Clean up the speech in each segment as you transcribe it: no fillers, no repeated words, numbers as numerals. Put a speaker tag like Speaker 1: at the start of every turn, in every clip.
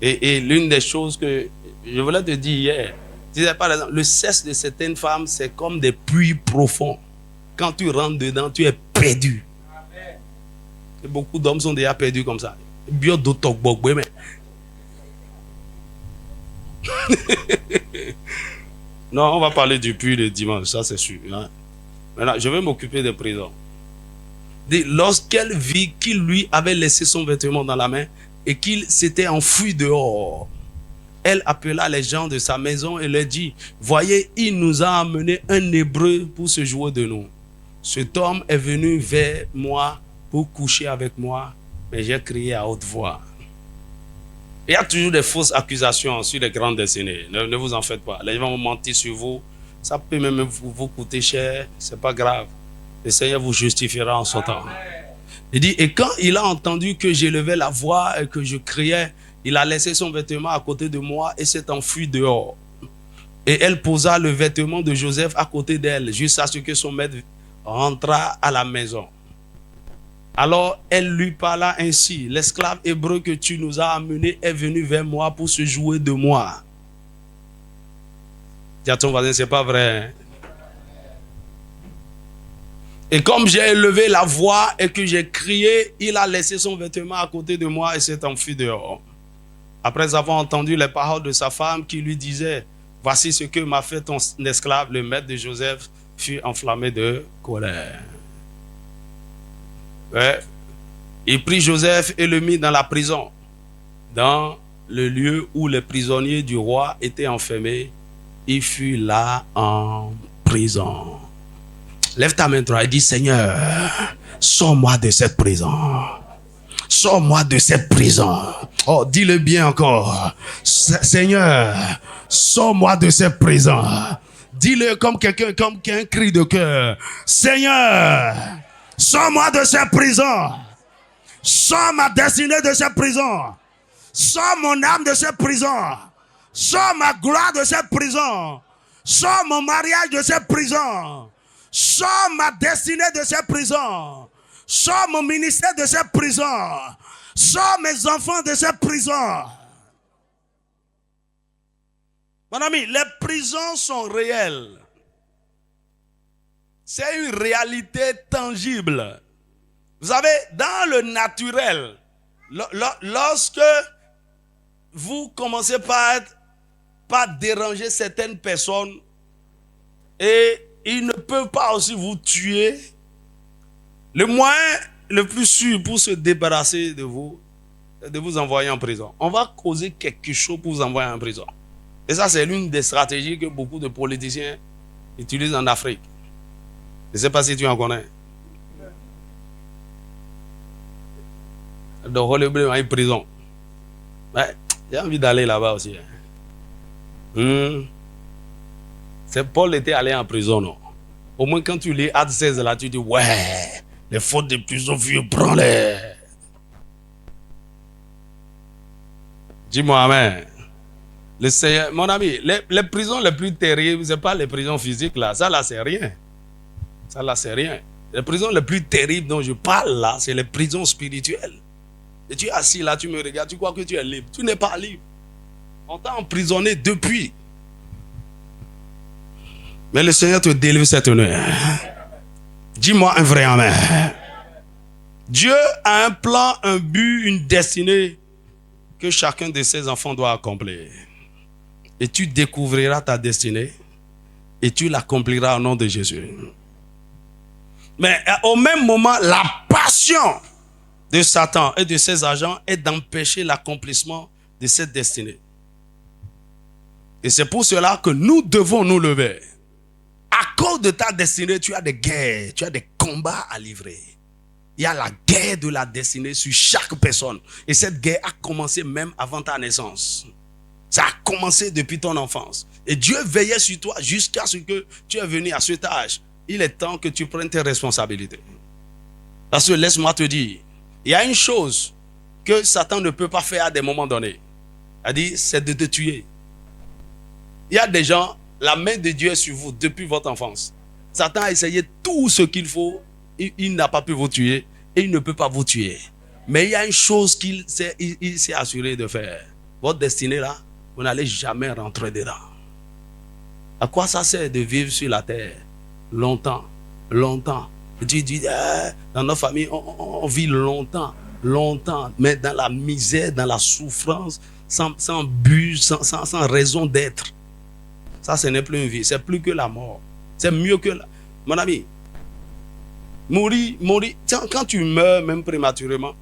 Speaker 1: Et l'une des choses que je voulais te dire hier, tu disais par exemple, le sexe de certaines femmes, c'est comme des puits profonds. Quand tu rentres dedans, tu es perdu. Et beaucoup d'hommes sont déjà perdus comme ça. Non, on va parler du puits le dimanche, ça c'est sûr. Hein. Maintenant, je vais m'occuper des prisons. Lorsqu'elle vit qu'il lui avait laissé son vêtement dans la main et qu'il s'était enfui dehors, elle appela les gens de sa maison et leur dit, voyez, il nous a amené un Hébreu pour se jouer de nous. Cet homme est venu vers moi pour coucher avec moi, mais j'ai crié à haute voix. Il y a toujours des fausses accusations sur les grandes destinées. Ne vous en faites pas. Les gens vont mentir sur vous. Ça peut même vous coûter cher. C'est pas grave. Le Seigneur vous justifiera en son temps. Il dit, et quand il a entendu que j'élevais la voix et que je criais, il a laissé son vêtement à côté de moi et s'est enfui dehors. Et elle posa le vêtement de Joseph à côté d'elle, jusqu'à ce que son maître rentra à la maison. Alors elle lui parla ainsi, l'esclave hébreu que tu nous as amené est venu vers moi pour se jouer de moi. Dis à ton voisin, c'est pas vrai. Et comme j'ai élevé la voix et que j'ai crié, il a laissé son vêtement à côté de moi et s'est enfui dehors. Après avoir entendu les paroles de sa femme qui lui disait, voici ce que m'a fait ton esclave, le maître de Joseph, fut enflammé de colère. Ouais. Il prit Joseph et le mit dans la prison, dans le lieu où les prisonniers du roi étaient enfermés. Il fut là en prison. Lève ta main droite et dis, Seigneur, sors-moi de cette prison. Sors-moi de cette prison. Oh, dis-le bien encore. Seigneur, sors-moi de cette prison. Dis-le comme quelqu'un, comme un cri de cœur. Seigneur, sors-moi de cette prison. Sors ma destinée de cette prison. Sors mon âme de cette prison. Sors ma gloire de cette prison. Sors mon mariage de cette prison. Sors ma destinée de cette prison. Sors mon ministère de cette prison. Sors mes enfants de cette prison. Mon ami, les prisons sont réelles. C'est une réalité tangible. Vous savez, dans le naturel, lorsque vous commencez par déranger certaines personnes et ils ne peuvent pas aussi vous tuer, le moyen le plus sûr pour se débarrasser de vous, c'est de vous envoyer en prison. On va causer quelque chose pour vous envoyer en prison. Et ça, c'est l'une des stratégies que beaucoup de politiciens utilisent en Afrique. Je ne sais pas si tu en connais. Donc, on est en prison. Ouais, j'ai envie d'aller là-bas aussi. C'est Paul était allé en prison, non? Au moins, quand tu lis Actes 16 là, tu dis, ouais, les fautes des prisons vieux, prends-les. Dis-moi, amen. Le Seigneur, mon ami, les prisons les plus terribles, ce n'est pas les prisons physiques là. Ça là, c'est rien. Ça là, c'est rien. Les prisons les plus terribles dont je parle là, c'est les prisons spirituelles. Et tu es assis là, tu me regardes, tu crois que tu es libre. Tu n'es pas libre. On t'a emprisonné depuis. Mais le Seigneur te délivre cette nuit. Dis-moi un vrai amen. Dieu a un plan, un but, une destinée que chacun de ses enfants doit accomplir. Et tu découvriras ta destinée et tu l'accompliras au nom de Jésus. Mais au même moment, la passion de Satan et de ses agents est d'empêcher l'accomplissement de cette destinée. Et c'est pour cela que nous devons nous lever. À cause de ta destinée, tu as des guerres, tu as des combats à livrer. Il y a la guerre de la destinée sur chaque personne. Et cette guerre a commencé même avant ta naissance. Ça a commencé depuis ton enfance. Et Dieu veillait sur toi jusqu'à ce que tu es venu à cet âge. Il est temps que tu prennes tes responsabilités. Parce que laisse-moi te dire, il y a une chose que Satan ne peut pas faire à des moments donnés. C'est de te tuer. Il y a des gens, la main de Dieu est sur vous depuis votre enfance. Satan a essayé tout ce qu'il faut. Il n'a pas pu vous tuer et il ne peut pas vous tuer. Mais il y a une chose qu'il s'est assuré de faire. votre destinée là, vous n'allez jamais rentrer dedans. À quoi ça sert de vivre sur la terre longtemps, longtemps? Tu dis, dans notre famille, on vit longtemps, longtemps, mais dans la misère, dans la souffrance, sans but, sans raison d'être. Ça, ce n'est plus une vie, c'est plus que la mort. C'est mieux que mon ami, mourir. Quand tu meurs, même prématurément,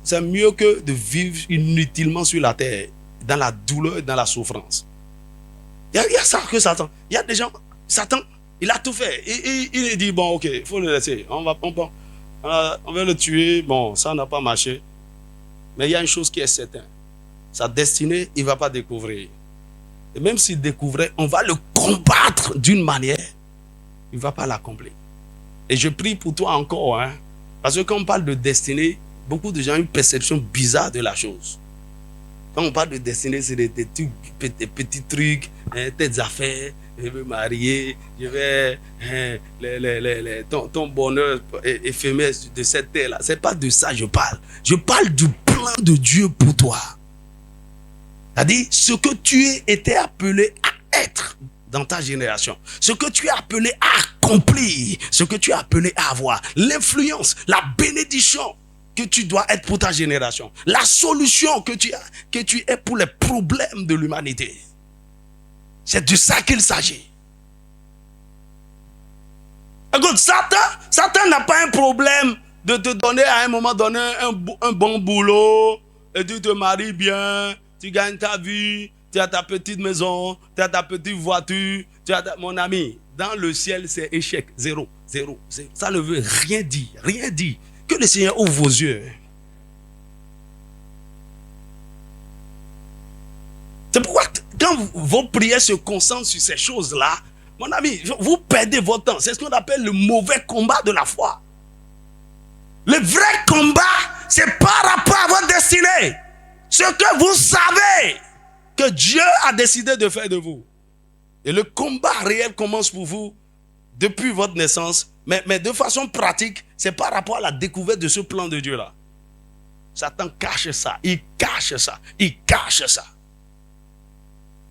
Speaker 1: c'est mieux que de vivre inutilement sur la terre, dans la douleur, dans la souffrance. Il y a ça que Satan. Il y a des gens, Satan, il a tout fait. Il dit, bon, ok, il faut le laisser. On va le tuer. Bon, ça n'a pas marché. Mais il y a une chose qui est certaine. Sa destinée, il ne va pas découvrir. Et même s'il découvrait, on va le combattre d'une manière. Il ne va pas l'accomplir. Et je prie pour toi encore. Parce que quand on parle de destinée, beaucoup de gens ont une perception bizarre de la chose. Quand on parle de destinée, c'est des petits trucs, tes affaires, je vais me marier, je vais ton bonheur éphémère de cette terre-là. Ce n'est pas de ça que je parle. Je parle du plan de Dieu pour toi. C'est-à-dire ce que tu étais appelé à être dans ta génération, ce que tu es appelé à accomplir, ce que tu es appelé à avoir, l'influence, la bénédiction que tu dois être pour ta génération, la solution que tu es pour les problèmes de l'humanité. C'est de ça qu'il s'agit. Écoute, Satan n'a pas un problème de te donner à un moment donné un bon boulot, et tu te maries bien, tu gagnes ta vie, tu as ta petite maison, tu as ta petite voiture, mon ami, dans le ciel c'est échec, zéro. Ça ne veut rien dire, rien dire. Que le Seigneur ouvre vos yeux. C'est pourquoi quand vos prières se concentrent sur ces choses-là, mon ami, vous perdez votre temps. C'est ce qu'on appelle le mauvais combat de la foi. Le vrai combat, c'est par rapport à votre destinée. Ce que vous savez que Dieu a décidé de faire de vous. Et le combat réel commence pour vous depuis votre naissance. Mais de façon pratique, c'est par rapport à la découverte de ce plan de Dieu-là. Satan cache ça, il cache ça, il cache ça.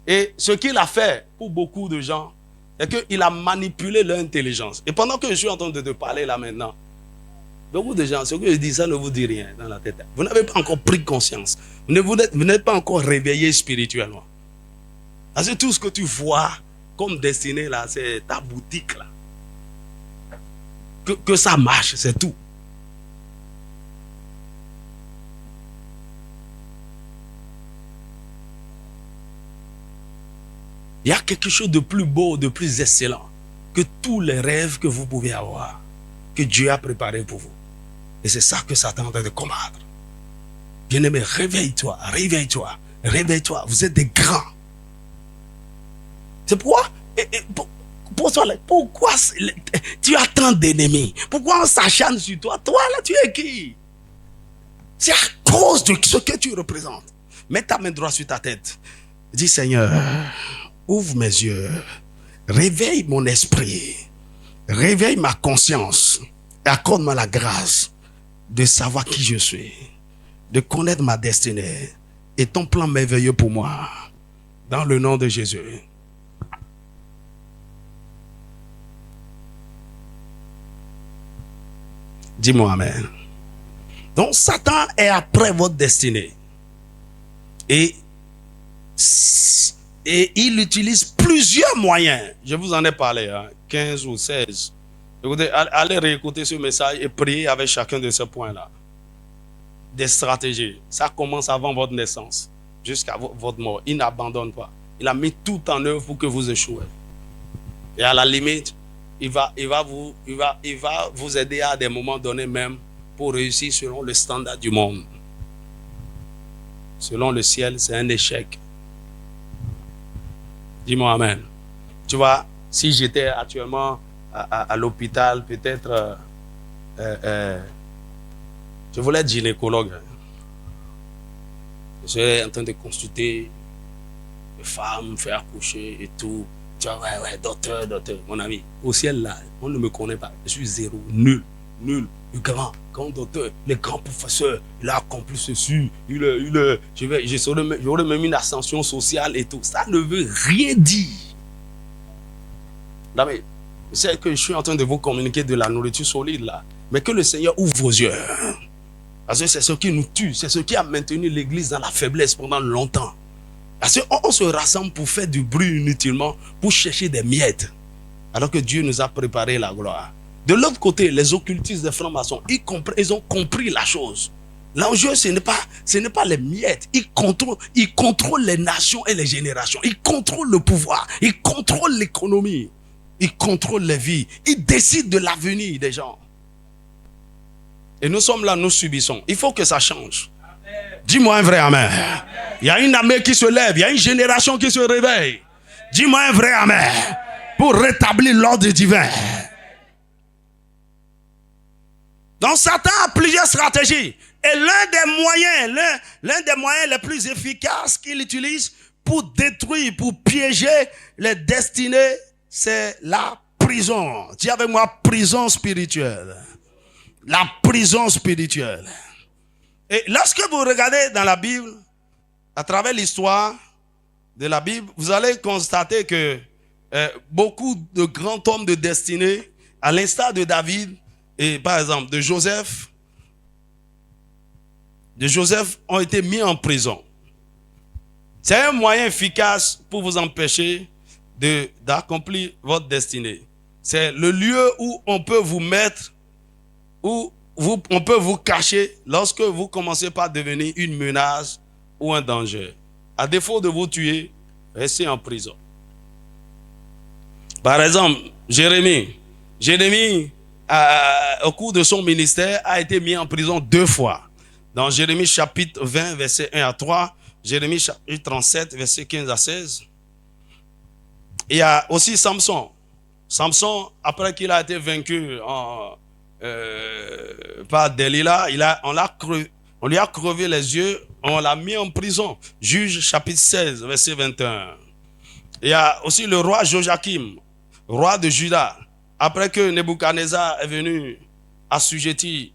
Speaker 1: Et ce qu'il a fait pour beaucoup de gens, c'est qu'il a manipulé leur intelligence. Et pendant que je suis en train de te parler là maintenant, beaucoup de gens, ce que je dis, ça ne vous dit rien dans la tête. Vous n'avez pas encore pris conscience. Vous n'êtes pas encore réveillé spirituellement. Parce que tout ce que tu vois comme destinée là, c'est ta boutique là. Que ça marche, c'est tout. Il y a quelque chose de plus beau, de plus excellent que tous les rêves que vous pouvez avoir, que Dieu a préparé pour vous. Et c'est ça que Satan est en train de combattre. Bien-aimé, réveille-toi, réveille-toi, réveille-toi. Vous êtes des grands. C'est pourquoi, pourquoi tu as tant d'ennemis? Pourquoi on s'acharne sur toi? Toi là, tu es qui? C'est à cause de ce que tu représentes. Mets ta main droite sur ta tête. Dis, Seigneur, ouvre mes yeux, réveille mon esprit, réveille ma conscience et accorde-moi la grâce de savoir qui je suis, de connaître ma destinée et ton plan merveilleux pour moi. Dans le nom de Jésus. Dis-moi amen. Donc Satan est après votre destinée. Et il utilise plusieurs moyens. Je vous en ai parlé, 15 ou 16. Écoutez, allez réécouter ce message et prier avec chacun de ces points-là. Des stratégies. Ça commence avant votre naissance jusqu'à votre mort. Il n'abandonne pas. Il a mis tout en œuvre pour que vous échouez. Et à la limite, il va vous aider à des moments donnés même pour réussir selon le standard du monde. Selon le ciel, c'est un échec. Dis-moi amen. Tu vois, si j'étais actuellement à l'hôpital, peut-être je voulais être gynécologue. Je serais en train de consulter les femmes, faire accoucher et tout. Tu vois, ouais, docteur, mon ami. Au ciel là, on ne me connaît pas. Je suis zéro, nul. nul, le grand docteur, le grand professeur, il a accompli ceci, j'aurais même une ascension sociale et tout. Ça ne veut rien dire. Non, mais c'est que je suis en train de vous communiquer de la nourriture solide là. Mais que le Seigneur ouvre vos yeux. Parce que c'est ce qui nous tue, c'est ce qui a maintenu l'église dans la faiblesse pendant longtemps. Parce qu'on se rassemble pour faire du bruit inutilement, pour chercher des miettes. Alors que Dieu nous a préparé la gloire. De l'autre côté, les occultistes des francs-maçons, ils ont compris la chose. L'enjeu, ce n'est pas les miettes. Ils contrôlent les nations et les générations. Ils contrôlent le pouvoir. Ils contrôlent l'économie. Ils contrôlent les vies. Ils décident de l'avenir des gens. Et nous sommes là, nous subissons. Il faut que ça change. Dis-moi un vrai amen. Il y a une armée qui se lève. Il y a une génération qui se réveille. Dis-moi un vrai amen. Pour rétablir l'ordre divin. Donc Satan a plusieurs stratégies. Et l'un des moyens les plus efficaces qu'il utilise pour détruire, pour piéger les destinées, c'est la prison. Dis avec moi, prison spirituelle. La prison spirituelle. Et lorsque vous regardez dans la Bible, à travers l'histoire de la Bible, vous allez constater que beaucoup de grands hommes de destinée, à l'instar de David et par exemple de Joseph, ont été mis en prison. C'est un moyen efficace pour vous empêcher d'accomplir votre destinée. C'est le lieu où on peut vous mettre, où on peut vous cacher lorsque vous commencez par devenir une menace ou un danger. À défaut de vous tuer, restez en prison. Par exemple, Jérémie, au cours de son ministère, a été mis en prison 2 fois. Dans Jérémie chapitre 20, verset 1 à 3, Jérémie chapitre 37, verset 15 à 16. Il y a aussi Samson. Samson, après qu'il a été vaincu par Delilah, on lui a crevé les yeux, on l'a mis en prison. Juge chapitre 16, verset 21. Il y a aussi le roi Joachim, roi de Juda. Après que Nebuchadnezzar est venu assujettir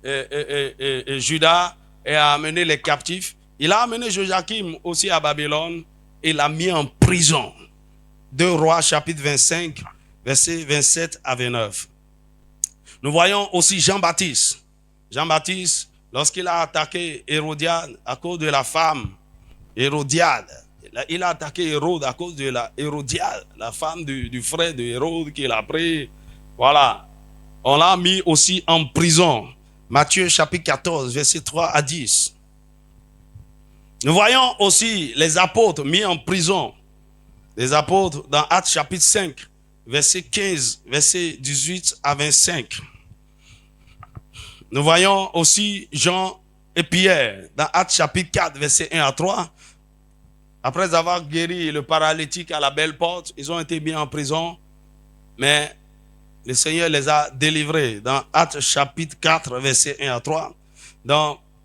Speaker 1: Juda et a amené les captifs, il a amené Joachim aussi à Babylone et l'a mis en prison. 2 Rois chapitre 25, versets 27 à 29. Nous voyons aussi Jean-Baptiste. Jean-Baptiste, lorsqu'il a attaqué Hérodiade à cause de la femme Hérodiade, il a attaqué Hérode à cause de la Hérodiade, la femme du frère de Hérode qu'il a pris. Voilà. On l'a mis aussi en prison. Matthieu chapitre 14, verset 3 à 10. Nous voyons aussi les apôtres mis en prison. Les apôtres dans Actes chapitre 5, verset 15, verset 18 à 25. Nous voyons aussi Jean et Pierre dans Actes chapitre 4, verset 1 à 3. Après avoir guéri le paralytique à la belle porte, ils ont été mis en prison, mais le Seigneur les a délivrés dans Actes chapitre 4, verset 1 à 3.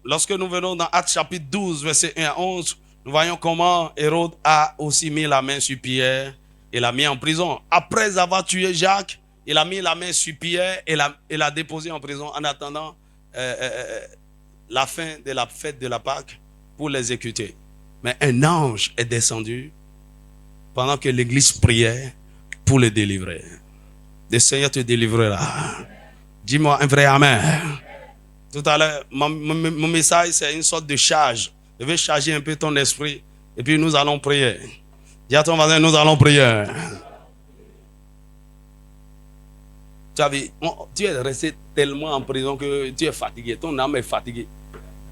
Speaker 1: Lorsque nous venons dans Actes chapitre 12, verset 1 à 11, nous voyons comment Hérode a aussi mis la main sur Pierre et l'a mis en prison. Après avoir tué Jacques, il a mis la main sur Pierre et l'a déposé en prison en attendant la fin de la fête de la Pâque pour l'exécuter. Mais un ange est descendu pendant que l'église priait pour le délivrer. Le Seigneur te délivrera. Dis-moi un vrai amen. Tout à l'heure, mon message, c'est une sorte de charge. Je vais charger un peu ton esprit et puis nous allons prier. Dis à ton voisin, nous allons prier. Tu es resté tellement en prison que tu es fatigué. Ton âme est fatiguée.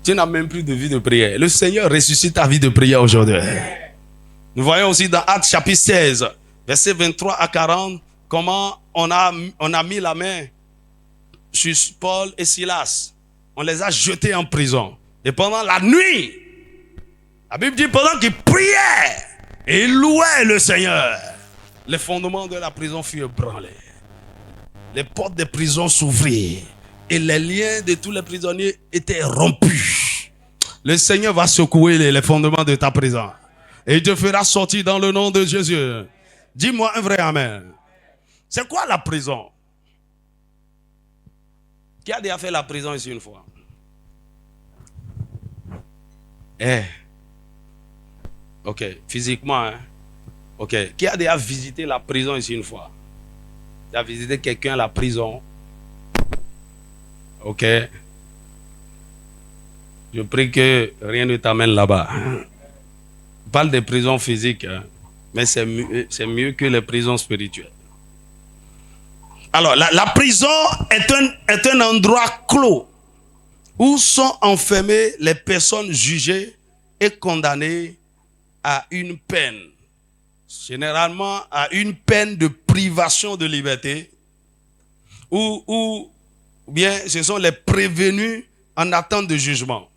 Speaker 1: Tu n'as même plus de vie de prière. Le Seigneur ressuscite ta vie de prière aujourd'hui. Nous voyons aussi dans Actes chapitre 16, versets 23 à 40, comment on a mis la main sur Paul et Silas. On les a jetés en prison. Et pendant la nuit, la Bible dit pendant qu'ils priaient et ils louaient le Seigneur, les fondements de la prison furent ébranlés. Les portes des prisons s'ouvrirent et les liens de tous les prisonniers étaient rompus. Le Seigneur va secouer les fondements de ta prison et il te fera sortir dans le nom de Jésus. Dis-moi un vrai amen. C'est quoi la prison? Qui a déjà fait la prison ici une fois? Ok, physiquement, hein? Ok. Qui a déjà visité la prison ici une fois? Tu as visité quelqu'un à la prison? Ok. Je prie que rien ne t'amène là-bas. On parle des prisons physiques, hein? Mais c'est mieux que les prisons spirituelles. Alors, la prison est un endroit clos où sont enfermées les personnes jugées et condamnées à une peine. Généralement à une peine de privation de liberté, ou bien ce sont les prévenus en attente de jugement.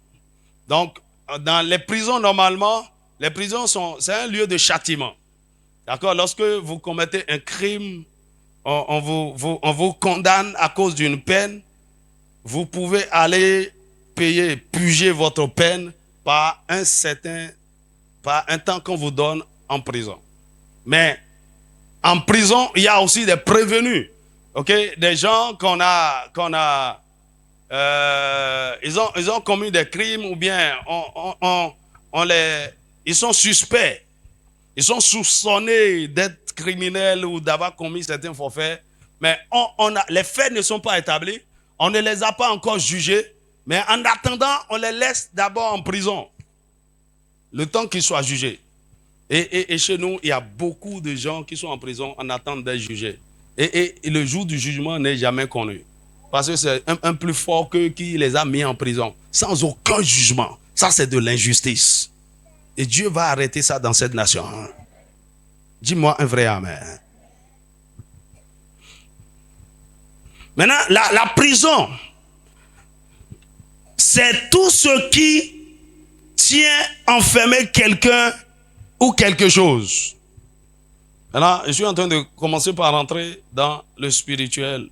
Speaker 1: Donc, dans les prisons, normalement, les prisons c'est un lieu de châtiment. D'accord? Lorsque vous commettez un crime, on vous condamne à cause d'une peine, vous pouvez aller puger votre peine par un temps qu'on vous donne en prison. Mais en prison, il y a aussi des prévenus. Ok, des gens ils ont commis des crimes ou bien ils sont suspects. Ils sont soupçonnés d'être criminels ou d'avoir commis certains forfaits. Mais les faits ne sont pas établis. On ne les a pas encore jugés. Mais en attendant, on les laisse d'abord en prison. Le temps qu'ils soient jugés. Et chez nous, il y a beaucoup de gens qui sont en prison en attente d'être jugés. Et le jour du jugement n'est jamais connu. Parce que c'est un plus fort que qui les a mis en prison. Sans aucun jugement. Ça, c'est de l'injustice. Et Dieu va arrêter ça dans cette nation. Dis-moi un vrai amen. Maintenant, la prison, c'est tout ce qui tient enfermé quelqu'un ou quelque chose. Maintenant, je suis en train de commencer par rentrer dans le spirituel.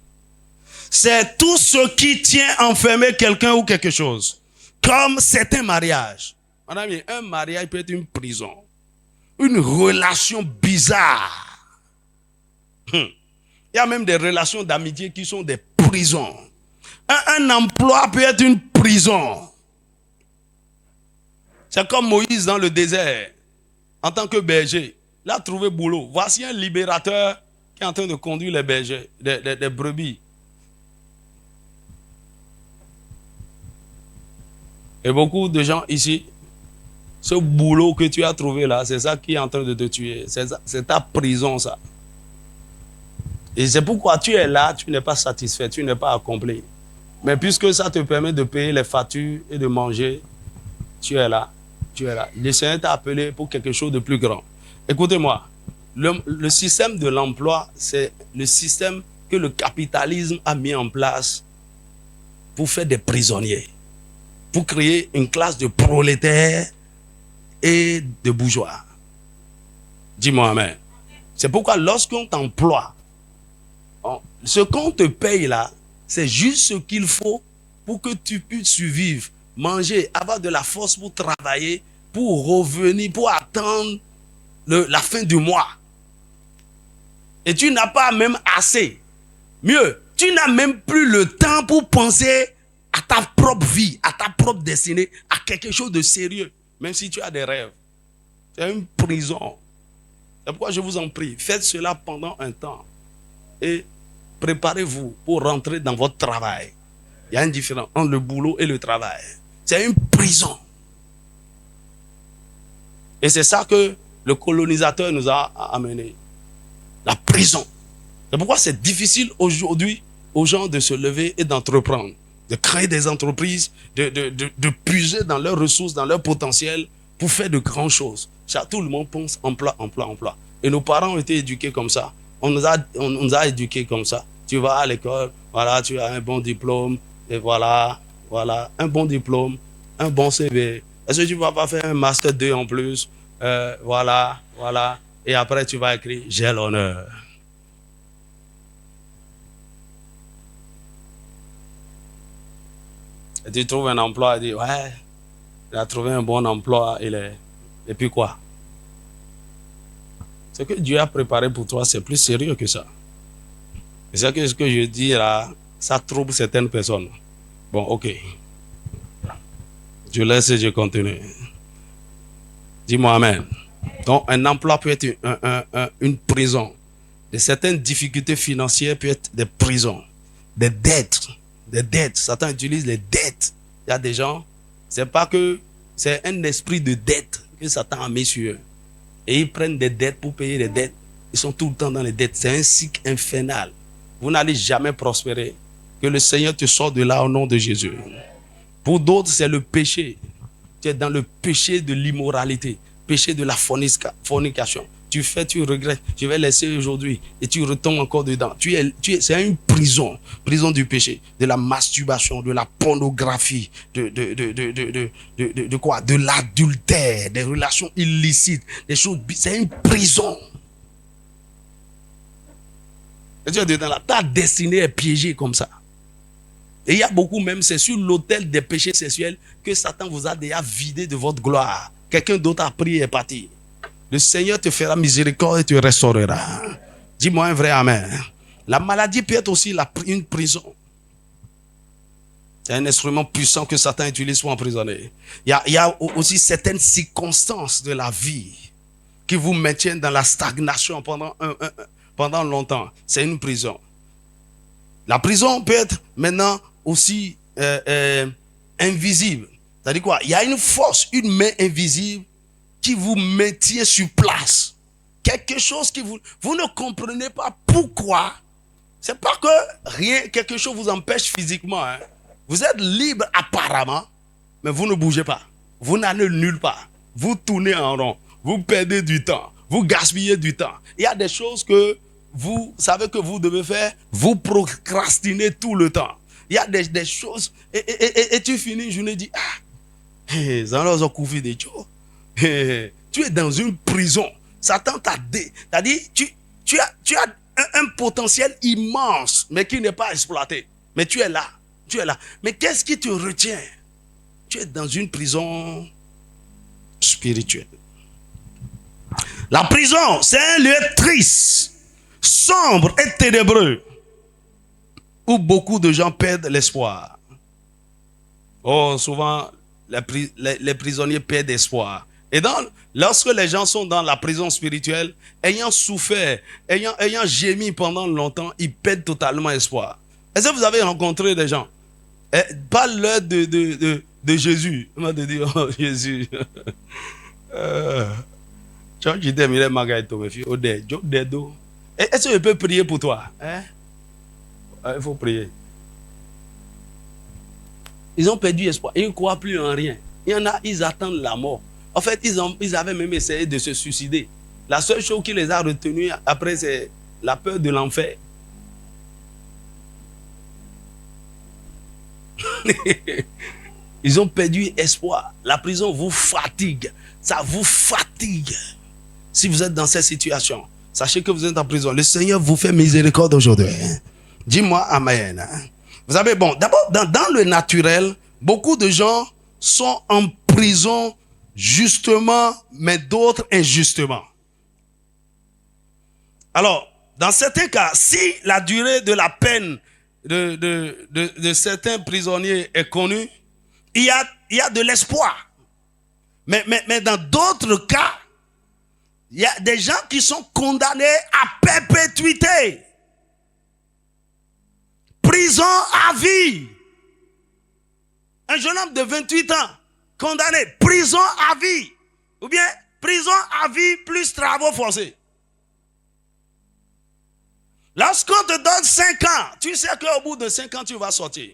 Speaker 1: C'est tout ce qui tient enfermé quelqu'un ou quelque chose. Comme certains mariages. Mon ami, un mariage peut être une prison. Une relation bizarre. Il y a même des relations d'amitié qui sont des prisons. Un emploi peut être une prison. C'est comme Moïse dans le désert. En tant que berger, il a trouvé boulot. Voici un libérateur qui est en train de conduire les bergers, des brebis. Et beaucoup de gens ici, ce boulot que tu as trouvé là, c'est ça qui est en train de te tuer. C'est ta prison, ça. Et c'est pourquoi tu es là, tu n'es pas satisfait, tu n'es pas accompli. Mais puisque ça te permet de payer les factures et de manger, tu es là. Tu es là. Le Seigneur t'a appelé pour quelque chose de plus grand. Écoutez-moi, le système de l'emploi, c'est le système que le capitalisme a mis en place pour faire des prisonniers, pour créer une classe de prolétaires et de bourgeois. Dis-moi amen. C'est pourquoi lorsqu'on t'emploie, ce qu'on te paye là, c'est juste ce qu'il faut pour que tu puisses survivre, manger, avoir de la force pour travailler, pour revenir, pour attendre la fin du mois. Et tu n'as pas même assez. Mieux, tu n'as même plus le temps pour penser à ta propre vie, à ta propre destinée, à quelque chose de sérieux, même si tu as des rêves. C'est une prison. C'est pourquoi je vous en prie, faites cela pendant un temps. Et préparez-vous pour rentrer dans votre travail. Il y a une différence entre le boulot et le travail. C'est une prison. Et c'est ça que le colonisateur nous a amené. La prison. C'est pourquoi c'est difficile aujourd'hui aux gens de se lever et d'entreprendre, de créer des entreprises, de puiser dans leurs ressources, dans leur potentiel pour faire de grandes choses. Tout le monde pense emploi, emploi, emploi. Et nos parents ont été éduqués comme ça. On nous a éduqués comme ça. Tu vas à l'école, voilà, tu as un bon diplôme, et voilà, un bon diplôme, un bon CV. Est-ce que tu ne vas pas faire un master 2 en plus? Voilà. Et après, tu vas écrire, j'ai l'honneur. Et tu trouves un emploi, et tu dis, ouais, il a trouvé un bon emploi, et puis quoi? Ce que Dieu a préparé pour toi, c'est plus sérieux que ça. Et c'est ce que je dis là, Ça trouble certaines personnes. Bon, ok. Je laisse et je continue. Dis-moi amen. Donc, un emploi peut être une prison. De certaines difficultés financières peuvent être des prisons. Des dettes. Des dettes. Satan utilise les dettes. Il y a des gens, c'est pas que c'est un esprit de dette que Satan a mis sur eux. Et ils prennent des dettes pour payer les dettes. Ils sont tout le temps dans les dettes. C'est un cycle infernal. Vous n'allez jamais prospérer. Que le Seigneur te sorte de là au nom de Jésus. Pour d'autres, c'est le péché. Tu es dans le péché de l'immoralité, péché de la fornication. Tu fais, tu regrettes. Je vais laisser aujourd'hui et tu retombes encore dedans. C'est une prison, prison du péché, de la masturbation, de la pornographie, de quoi? De l'adultère, des relations illicites, des choses. C'est une prison. Et tu es dedans là. Ta destinée est piégée comme ça. Et il y a beaucoup même, c'est sur l'autel des péchés sexuels que Satan vous a déjà vidé de votre gloire. Quelqu'un d'autre a pris et est parti. Le Seigneur te fera miséricorde et te restaurera. Dis-moi un vrai amen. La maladie peut être aussi une prison. C'est un instrument puissant que Satan utilise pour emprisonner. Il y a aussi certaines circonstances de la vie qui vous maintiennent dans la stagnation pendant longtemps. C'est une prison. La prison peut être maintenant aussi invisible. C'est-à-dire quoi? Il y a une force, une main invisible qui vous maintient sur place. Quelque chose qui vous ne comprenez pas pourquoi. C'est pas que quelque chose vous empêche physiquement. Hein. Vous êtes libre apparemment, mais vous ne bougez pas. Vous n'allez nulle part. Vous tournez en rond. Vous perdez du temps. Vous gaspillez du temps. Il y a des choses que vous savez que vous devez faire. Vous procrastinez tout le temps. Il y a des choses. Et tu finis, je me dis, tu es dans une prison. Satan t'a dit, tu as un potentiel immense, mais qui n'est pas exploité. Mais tu es là. Mais qu'est-ce qui te retient? Tu es dans une prison spirituelle. La prison, c'est un lieu triste, sombre et ténébreux, où beaucoup de gens perdent l'espoir. Oh, souvent, les prisonniers perdent espoir. Et lorsque les gens sont dans la prison spirituelle, ayant souffert, ayant gémi pendant longtemps, ils perdent totalement espoir. Est-ce que vous avez rencontré des gens? Parle-leur de Jésus. On va te dire, oh Jésus. Est-ce que je peux prier pour toi? Il faut prier. Ils ont perdu espoir. Ils ne croient plus en rien. Il y en a, ils attendent la mort. En fait, ils avaient même essayé de se suicider. La seule chose qui les a retenus après, c'est la peur de l'enfer. Ils ont perdu espoir. La prison vous fatigue. Ça vous fatigue. Si vous êtes dans cette situation, sachez que vous êtes en prison. Le Seigneur vous fait miséricorde aujourd'hui. Dis-moi amen. Vous savez, bon, d'abord, dans le naturel, beaucoup de gens sont en prison justement, mais d'autres injustement. Alors, dans certains cas, si la durée de la peine de certains prisonniers est connue, il y a de l'espoir. Mais dans d'autres cas, il y a des gens qui sont condamnés à perpétuité. Prison à vie. Un jeune homme de 28 ans, condamné, prison à vie. Ou bien, prison à vie plus travaux forcés. Lorsqu'on te donne 5 ans, tu sais qu'au bout de 5 ans, tu vas sortir.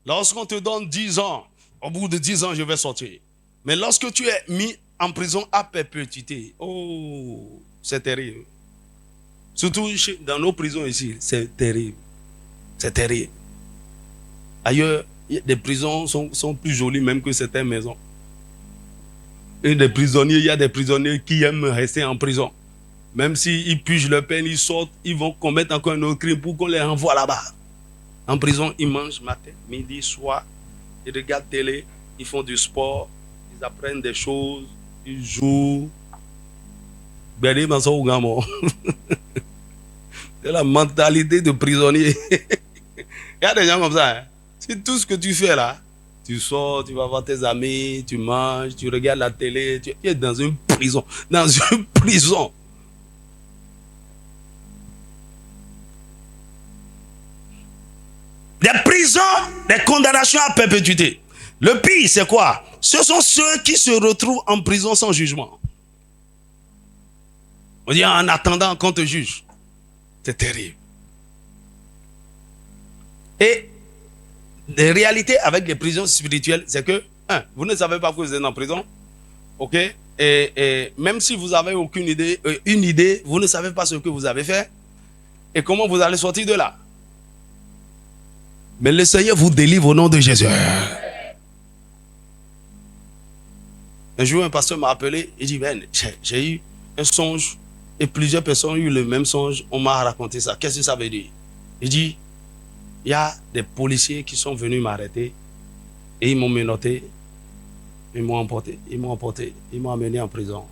Speaker 1: Lorsqu'on te donne 10 ans, au bout de 10 ans, je vais sortir. Mais lorsque tu es mis en prison à perpétuité, oh, c'est terrible. Surtout dans nos prisons ici, c'est terrible. C'est terrible. Ailleurs, des prisons sont plus jolies même que certaines maisons. Et il y a des prisonniers qui aiment rester en prison. Même s'ils purgent leur peine, ils sortent, ils vont commettre encore un autre crime pour qu'on les renvoie là-bas. En prison, ils mangent matin, midi, soir, ils regardent télé, ils font du sport, ils apprennent des choses, ils jouent. C'est la mentalité de prisonnier. y a des gens comme ça. Hein. Si tout ce que tu fais là, tu sors, tu vas voir tes amis, tu manges, tu regardes la télé, tu es dans une prison. Dans une prison. Des prisons, des condamnations à perpétuité. Le pire, c'est quoi? Ce sont ceux qui se retrouvent en prison sans jugement. On dit en attendant qu'on te juge. C'est terrible. Et la réalité avec les prisons spirituelles, c'est que, vous ne savez pas que vous êtes en prison. Ok? Et même si vous avez aucune idée, une idée, vous ne savez pas ce que vous avez fait et comment vous allez sortir de là. Mais le Seigneur vous délivre au nom de Jésus. Un jour, un pasteur m'a appelé et dit, ben, j'ai eu un songe et plusieurs personnes ont eu le même songe. On m'a raconté ça. Qu'est-ce que ça veut dire? Il dit, il y a des policiers qui sont venus m'arrêter et ils m'ont menotté, ils m'ont emporté, ils m'ont amené en prison.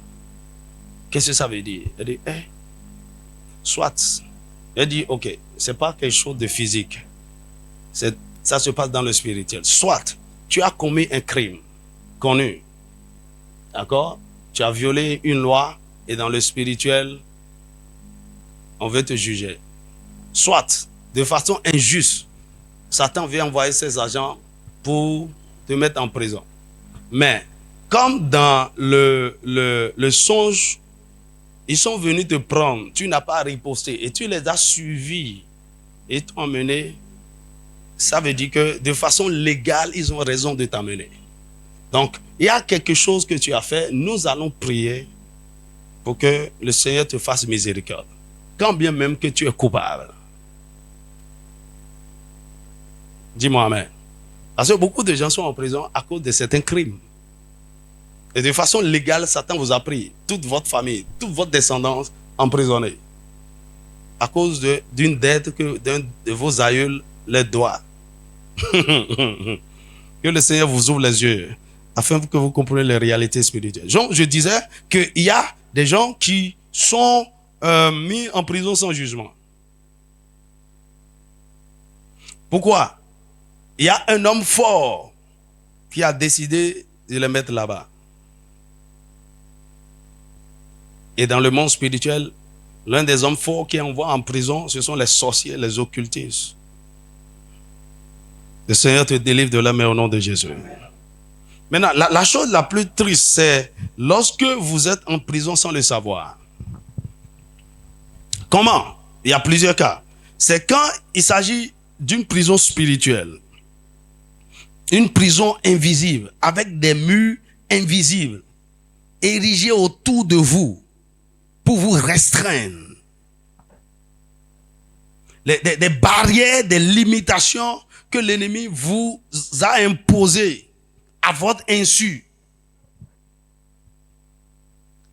Speaker 1: Qu'est-ce que ça veut dire? Il dit, soit, il dit, ok, c'est pas quelque chose de physique. Ça se passe dans le spirituel. Soit, tu as commis un crime connu. D'accord? Tu as violé une loi et dans le spirituel, on veut te juger. Soit, de façon injuste, Satan vient envoyer ses agents pour te mettre en prison. Mais, comme dans le songe, ils sont venus te prendre, tu n'as pas riposté et tu les as suivis et t'ont emmené, ça veut dire que de façon légale, ils ont raison de t'amener. Donc, il y a quelque chose que tu as fait, nous allons prier pour que le Seigneur te fasse miséricorde. Quand bien même que tu es coupable. Dis-moi amen. Parce que beaucoup de gens sont en prison à cause de certains crimes. Et de façon légale, Satan vous a pris, toute votre famille, toute votre descendance emprisonnée. À cause d'une dette que d'un de vos aïeuls les doit. Que le Seigneur vous ouvre les yeux afin que vous compreniez les réalités spirituelles. Donc, je disais qu'il y a des gens qui sont mis en prison sans jugement. Pourquoi? Il y a un homme fort qui a décidé de les mettre là-bas. Et dans le monde spirituel, l'un des hommes forts qui envoie en prison, ce sont les sorciers, les occultistes. Le Seigneur te délivre de la main au nom de Jésus. Maintenant, la chose la plus triste, c'est lorsque vous êtes en prison sans le savoir. Comment? Il y a plusieurs cas. C'est quand il s'agit d'une prison spirituelle. Une prison invisible, avec des murs invisibles, érigés autour de vous, pour vous restreindre. Des barrières, des limitations que l'ennemi vous a imposées à votre insu.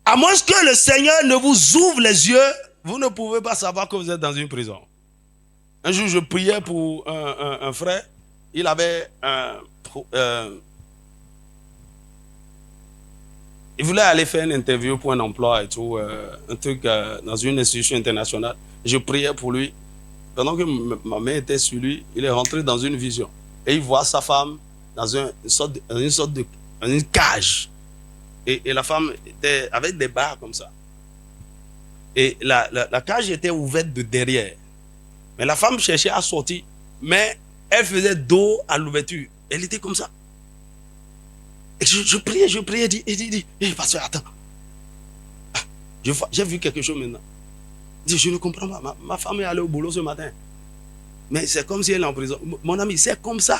Speaker 1: À moins que le Seigneur ne vous ouvre les yeux, vous ne pouvez pas savoir que vous êtes dans une prison. Un jour, je priais pour un frère. Il avait il voulait aller faire une interview pour un emploi et tout, un truc dans une institution internationale. Je priais pour lui. Pendant que ma main était sur lui, il est rentré dans une vision. Et il voit sa femme dans une cage. Et la femme était avec des barres comme ça. Et la cage était ouverte de derrière. Mais la femme cherchait à sortir. Mais elle faisait dos à l'ouverture. Elle était comme ça. Et je priais, il dit, pasteur, attends. J'ai vu quelque chose maintenant. Il dit, je ne comprends pas. Ma femme est allée au boulot ce matin. Mais c'est comme si elle est en prison. Mon ami, c'est comme ça.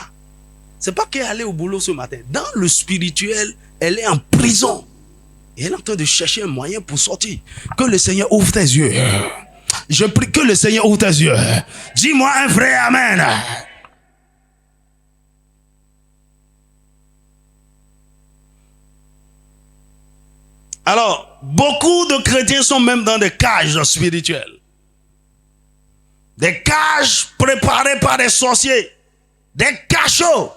Speaker 1: C'est pas qu'elle est allée au boulot ce matin. Dans le spirituel, elle est en prison. Et elle est en train de chercher un moyen pour sortir. Que le Seigneur ouvre tes yeux. Je prie que le Seigneur ouvre tes yeux. Dis-moi un vrai amen. Alors, beaucoup de chrétiens sont même dans des cages spirituelles. Des cages préparées par des sorciers. Des cachots.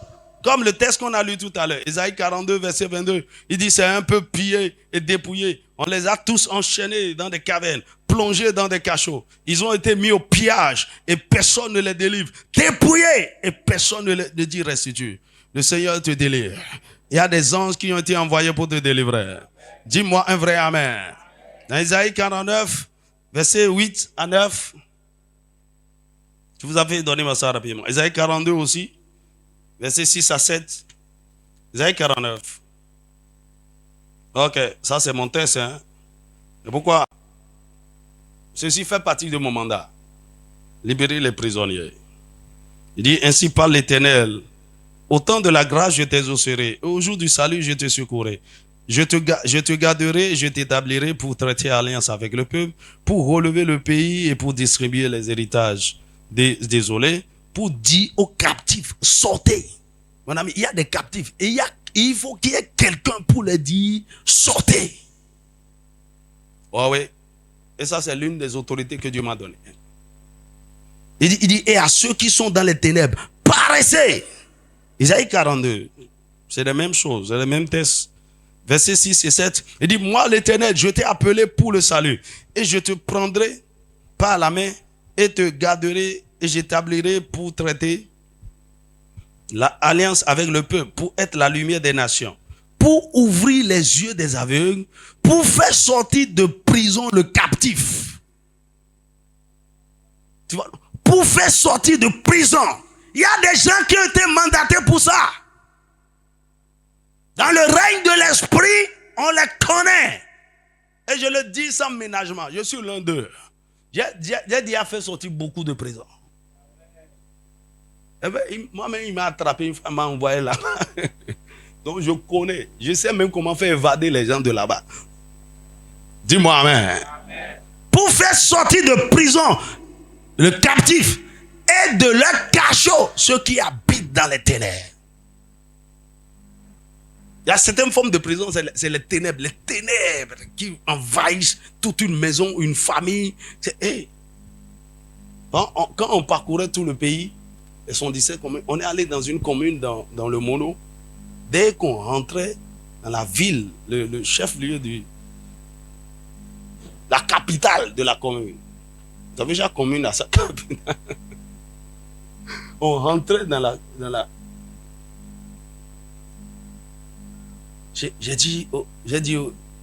Speaker 1: Comme le texte qu'on a lu tout à l'heure. Isaïe 42, verset 22. Il dit, c'est un peu pillé et dépouillé. On les a tous enchaînés dans des cavernes. plongés dans des cachots. Ils ont été mis au pillage et personne ne les délivre. Dépouillés et personne ne dit restitue. Le Seigneur te délivre. Il y a des anges qui ont été envoyés pour te délivrer. Dis-moi un vrai amen. Dans Isaïe 49, versets 8 à 9. Je vous avais donné ça rapidement. Isaïe 42 aussi, versets 6 à 7. Isaïe 49. Ok, ça c'est mon texte. Hein? Et pourquoi? Ceci fait partie de mon mandat. Libérer les prisonniers. Il dit, ainsi parle l'Éternel. Au temps de la grâce, je t'exaucerai. Au jour du salut, je te secourrai. Je te garderai, je t'établirai pour traiter alliance avec le peuple, pour relever le pays et pour distribuer les héritages désolés, pour dire aux captifs, sortez. Mon ami, il y a des captifs et il faut qu'il y ait quelqu'un pour leur dire, sortez. Oh oui. Et ça, c'est l'une des autorités que Dieu m'a donnée. Il dit, et à ceux qui sont dans les ténèbres, paraissez. Isaïe 42, c'est la même chose, c'est le même texte. Versets 6 et 7, il dit, moi l'Éternel, je t'ai appelé pour le salut, et je te prendrai par la main, et te garderai, et j'établirai pour traiter l'alliance avec le peuple, pour être la lumière des nations, pour ouvrir les yeux des aveugles, pour faire sortir de prison le captif. Tu vois, pour faire sortir de prison. Il y a des gens qui ont été mandatés pour ça. Dans le règne de l'esprit, on les connaît. Et je le dis sans ménagement. Je suis l'un d'eux. J'ai déjà fait sortir beaucoup de prisons. Moi-même, il m'a attrapé, il m'a envoyé là-bas. Donc je connais. Je sais même comment faire évader les gens de là-bas. Dis-moi amen. Pour faire sortir de prison le captif et de leur cachot ceux qui habitent dans les ténèbres. Il y a certaines formes de prison, c'est les ténèbres qui envahissent toute une maison, une famille. Hey. Quand on parcourait tout le pays, et son 17 communes, on est allé dans une commune dans le Mono. Dès qu'on rentrait dans la ville, le chef-lieu la capitale de la commune. Vous avez déjà commune à sa capitale. On rentrait dans la J'ai dit,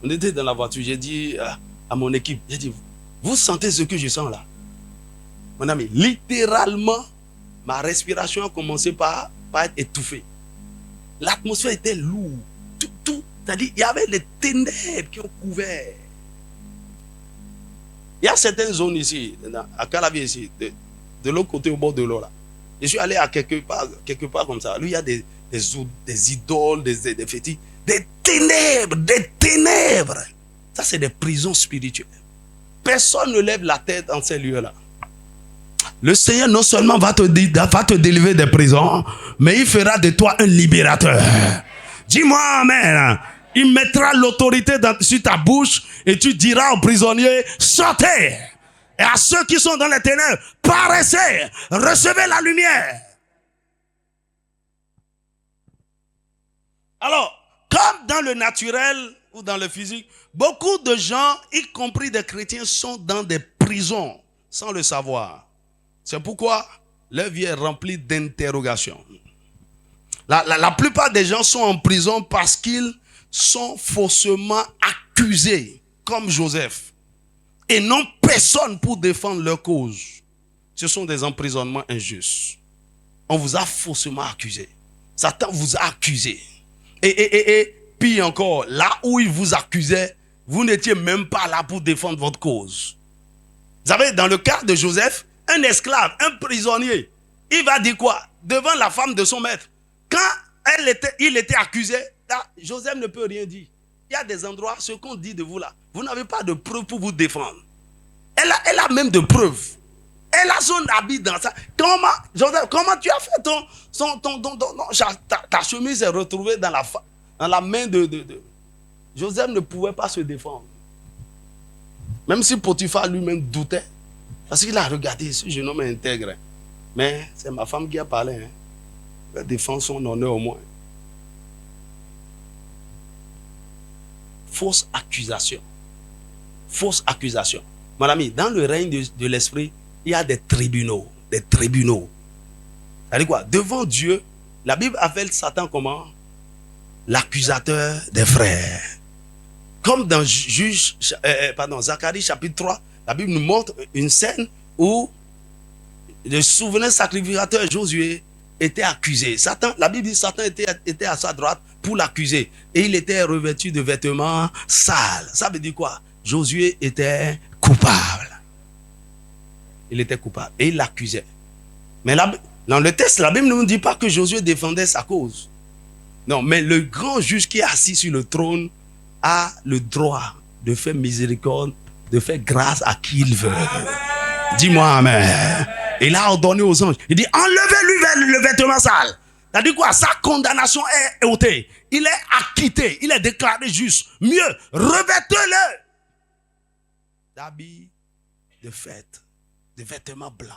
Speaker 1: on était dans la voiture, j'ai dit à mon équipe, j'ai dit, vous sentez ce que je sens là? Mon ami, littéralement, ma respiration a commencé par être étouffée. L'atmosphère était lourde. Tout, c'est-à-dire, il y avait les ténèbres qui ont couvert. Il y a certaines zones ici, à Calavier ici, de l'autre côté au bord de l'eau là. Je suis allé à quelque part comme ça. Lui, il y a des idoles, des fétiches. Des ténèbres. Ça, c'est des prisons spirituelles. Personne ne lève la tête dans ces lieux-là. Le Seigneur non seulement va te délivrer des prisons, mais il fera de toi un libérateur. Dis-moi amen. Il mettra l'autorité sur ta bouche et tu diras aux prisonniers, sortez. Et à ceux qui sont dans les ténèbres, paraissez, recevez la lumière. Alors, comme dans le naturel ou dans le physique, beaucoup de gens, y compris des chrétiens, sont dans des prisons sans le savoir. C'est pourquoi leur vie est remplie d'interrogations. La plupart des gens sont en prison parce qu'ils sont faussement accusés, comme Joseph, et n'ont personne pour défendre leur cause. Ce sont des emprisonnements injustes. On vous a faussement accusé. Satan vous a accusé. Et puis encore, là où il vous accusait, vous n'étiez même pas là pour défendre votre cause. Vous savez, dans le cas de Joseph, un esclave, un prisonnier, il va dire quoi? Devant la femme de son maître. Quand il était accusé, là, Joseph ne peut rien dire. Il y a des endroits, ce qu'on dit de vous là, vous n'avez pas de preuves pour vous défendre. Elle a même de preuves. Elle a son habit dans ça. Joseph, comment tu as fait ta chemise est retrouvée dans la main de... Joseph ne pouvait pas se défendre. Même si Potiphar lui-même doutait. Parce qu'il a regardé, ce jeune homme est intègre. Mais c'est ma femme qui a parlé. Hein. Elle défend son honneur au moins. Fausse accusation. Fausse accusation. Mon ami, dans le règne de l'esprit, il y a des tribunaux. Des tribunaux. C'est-à-dire quoi? Devant Dieu, la Bible appelle Satan comment? L'accusateur des frères. Comme dans Zacharie chapitre 3, la Bible nous montre une scène où le souverain sacrificateur Josué était accusé. Satan, la Bible dit que Satan était à sa droite pour l'accuser. Et il était revêtu de vêtements sales. Ça veut dire quoi? Josué était coupable. Il était coupable. Et il l'accusait. Mais là, dans le texte, la Bible ne nous dit pas que Josué défendait sa cause. Non, mais le grand juge qui est assis sur le trône a le droit de faire miséricorde, de faire grâce à qui il veut. Dis-moi amen. Il a ordonné aux anges. Il dit, enlevez-lui le vêtement sale. C'est-à-dire quoi? Sa condamnation est ôtée. Il est acquitté. Il est déclaré juste. Mieux, revêtez-le d'habits de fête, de vêtements blancs.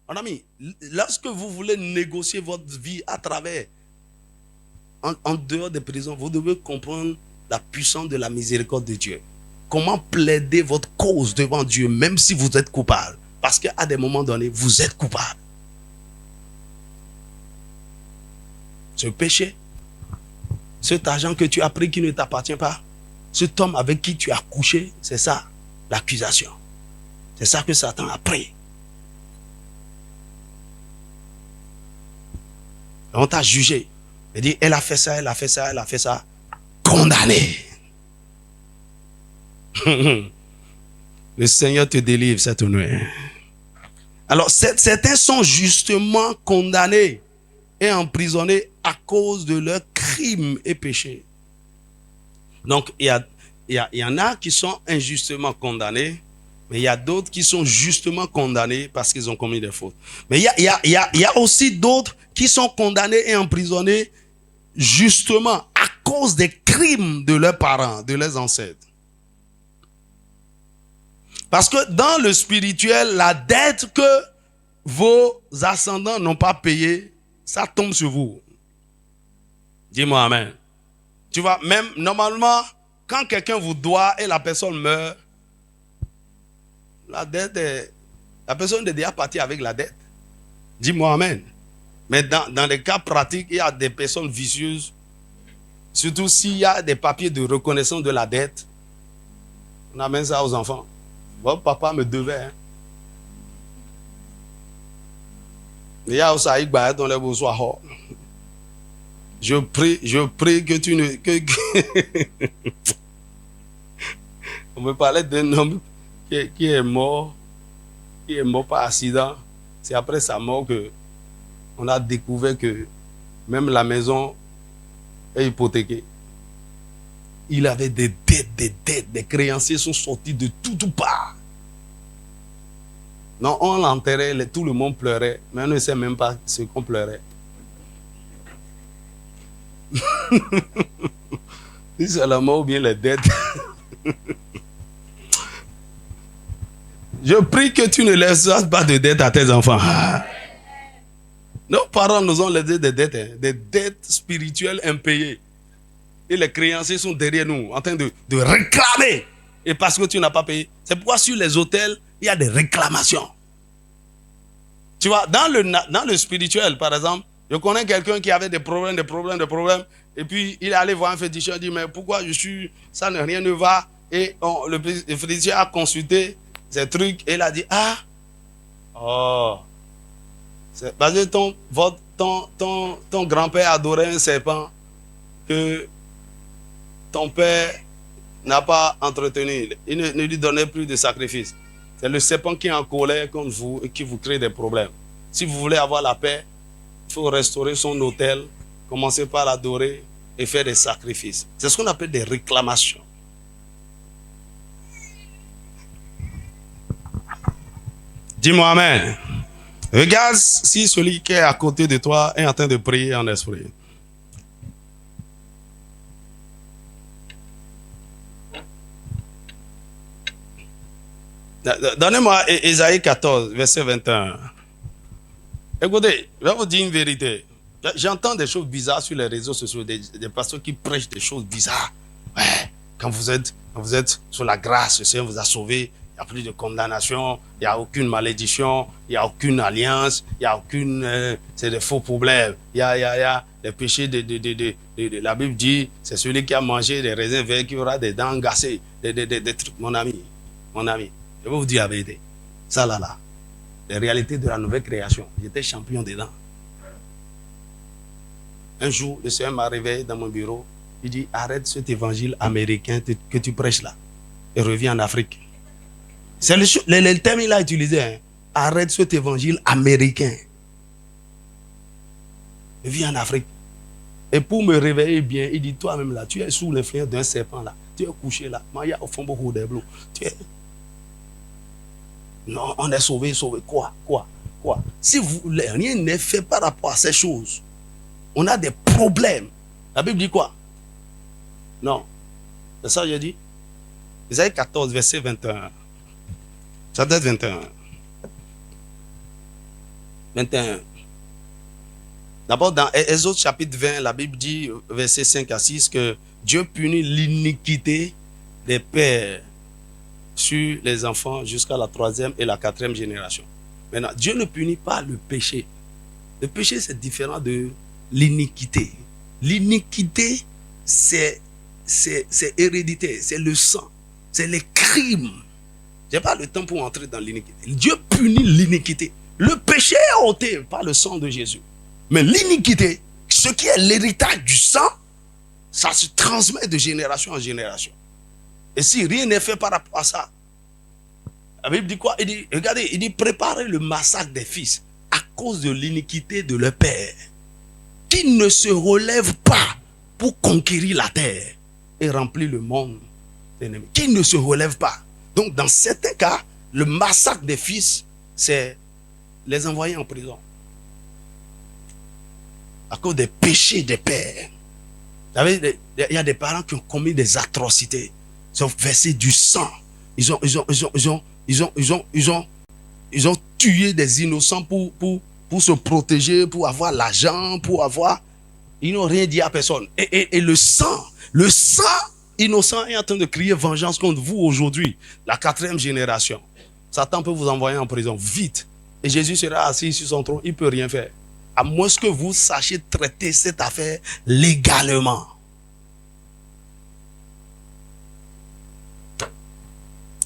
Speaker 1: Mon ami, lorsque vous voulez négocier votre vie à travers, en dehors des prisons, vous devez comprendre la puissance de la miséricorde de Dieu. Comment plaider votre cause devant Dieu, même si vous êtes coupable. Parce qu'à des moments donnés, vous êtes coupable. Ce péché, cet argent que tu as pris qui ne t'appartient pas, cet homme avec qui tu as couché, c'est ça, l'accusation. C'est ça que Satan a pris. On t'a jugé. Il dit, elle a fait ça, elle a fait ça, elle a fait ça. Condamné. Le Seigneur te délivre cette nuit. Alors, certains sont justement condamnés et emprisonnés à cause de leurs crimes et péchés. Donc, il y en a qui sont injustement condamnés, mais il y a d'autres qui sont justement condamnés parce qu'ils ont commis des fautes. Mais il y a aussi d'autres qui sont condamnés et emprisonnés justement à cause des crimes de leurs parents, de leurs ancêtres. Parce que dans le spirituel, la dette que vos ascendants n'ont pas payée, ça tombe sur vous. Dis-moi amen. Tu vois, même normalement, quand quelqu'un vous doit et la personne meurt, la personne est déjà partie avec la dette. Dis-moi amen. Mais dans les cas pratiques, il y a des personnes vicieuses, surtout s'il y a des papiers de reconnaissance de la dette. On amène ça aux enfants. Bon, papa me devait. Hein. Il y a aussi dans les beaux-soirs. Je prie que tu ne... On me parlait d'un homme qui est mort par accident. C'est après sa mort que on a découvert que même la maison est hypothéquée. Il avait des dettes, des créanciers sont sortis de tout part. Non, on l'enterrait, tout le monde pleurait, mais on ne sait même pas ce qu'on pleurait. Si c'est la mort ou bien les dettes. Je prie que tu ne laisses pas de dettes à tes enfants. Nos parents nous ont laissé des dettes spirituelles impayées. Et les créanciers sont derrière nous, en train de réclamer. Et parce que tu n'as pas payé. C'est pourquoi sur les hôtels, il y a des réclamations. Tu vois, dans le spirituel, par exemple, je connais quelqu'un qui avait des problèmes. Et puis, il est allé voir un féticheur, il dit, mais pourquoi ça rien ne va. Et le féticheur a consulté ces trucs et il a dit, c'est parce que ton grand-père adorait un serpent que ton père n'a pas entretenu. Il ne lui donnait plus de sacrifice. C'est le serpent qui est en colère contre vous et qui vous crée des problèmes. Si vous voulez avoir la paix, il faut restaurer son autel, commencer par l'adorer et faire des sacrifices. C'est ce qu'on appelle des réclamations. Dis-moi amen. Regarde si celui qui est à côté de toi est en train de prier en esprit. Donnez-moi Ésaïe 14, verset 21. Écoutez, je vais vous dire une vérité. J'entends des choses bizarres sur les réseaux sociaux, des pasteurs qui prêchent des choses bizarres. Ouais, quand vous êtes sur la grâce, le Seigneur vous a sauvé, il n'y n'y a plus de condamnation, il n'y a aucune malédiction, il n'y a aucune alliance, il n'y a aucune... c'est des faux problèmes. Il y a les péchés la Bible dit, c'est celui qui a mangé des raisins verts qui aura des dents gassées, des trucs. Mon ami, je vais vous dire la vérité. Ça là, les réalités de la nouvelle création, j'étais champion dedans. Un jour, le Seigneur m'a réveillé dans mon bureau, il dit, arrête cet évangile américain que tu prêches là, et reviens en Afrique. C'est le terme qu'il a utilisé. Hein. Arrête cet évangile américain. Viens en Afrique. Et pour me réveiller bien, il dit, toi-même là, tu es sous l'influence d'un serpent là. Tu es couché là. Maya au fond beaucoup de bleu. Non, on est sauvé. Quoi? Si rien n'est fait par rapport à ces choses, on a des problèmes. La Bible dit quoi? Non. C'est ça que j'ai dit? Isaïe 14, verset 21. Ça doit être 21. D'abord, dans Exode chapitre 20, la Bible dit, verset 5 à 6, que Dieu punit l'iniquité des pères sur les enfants jusqu'à la 3e et la 4e génération. Maintenant, Dieu ne punit pas le péché. Le péché, c'est différent de l'iniquité. L'iniquité, c'est héréditaire, c'est le sang, c'est les crimes. Je n'ai pas le temps pour entrer dans l'iniquité. Dieu punit l'iniquité. Le péché est ôté par le sang de Jésus. Mais l'iniquité, ce qui est l'héritage du sang, ça se transmet de génération en génération. Et si rien n'est fait par rapport à ça, la Bible dit quoi? Il dit, regardez, il dit préparez le massacre des fils à cause de l'iniquité de leur père, qui ne se relève pas pour conquérir la terre et remplir le monde d'ennemis. Qui ne se relève pas. Donc, dans certains cas, le massacre des fils, c'est les envoyer en prison. À cause des péchés des pères. Vous savez, il y a des parents qui ont commis des atrocités. Ils ont versé du sang. Ils ont tué des innocents pour se protéger, pour avoir l'argent, pour avoir... Ils n'ont rien dit à personne. Et le sang innocent est en train de crier vengeance contre vous aujourd'hui, la 4e génération. Satan peut vous envoyer en prison vite. Et Jésus sera assis sur son trône, il ne peut rien faire. À moins que vous sachiez traiter cette affaire légalement.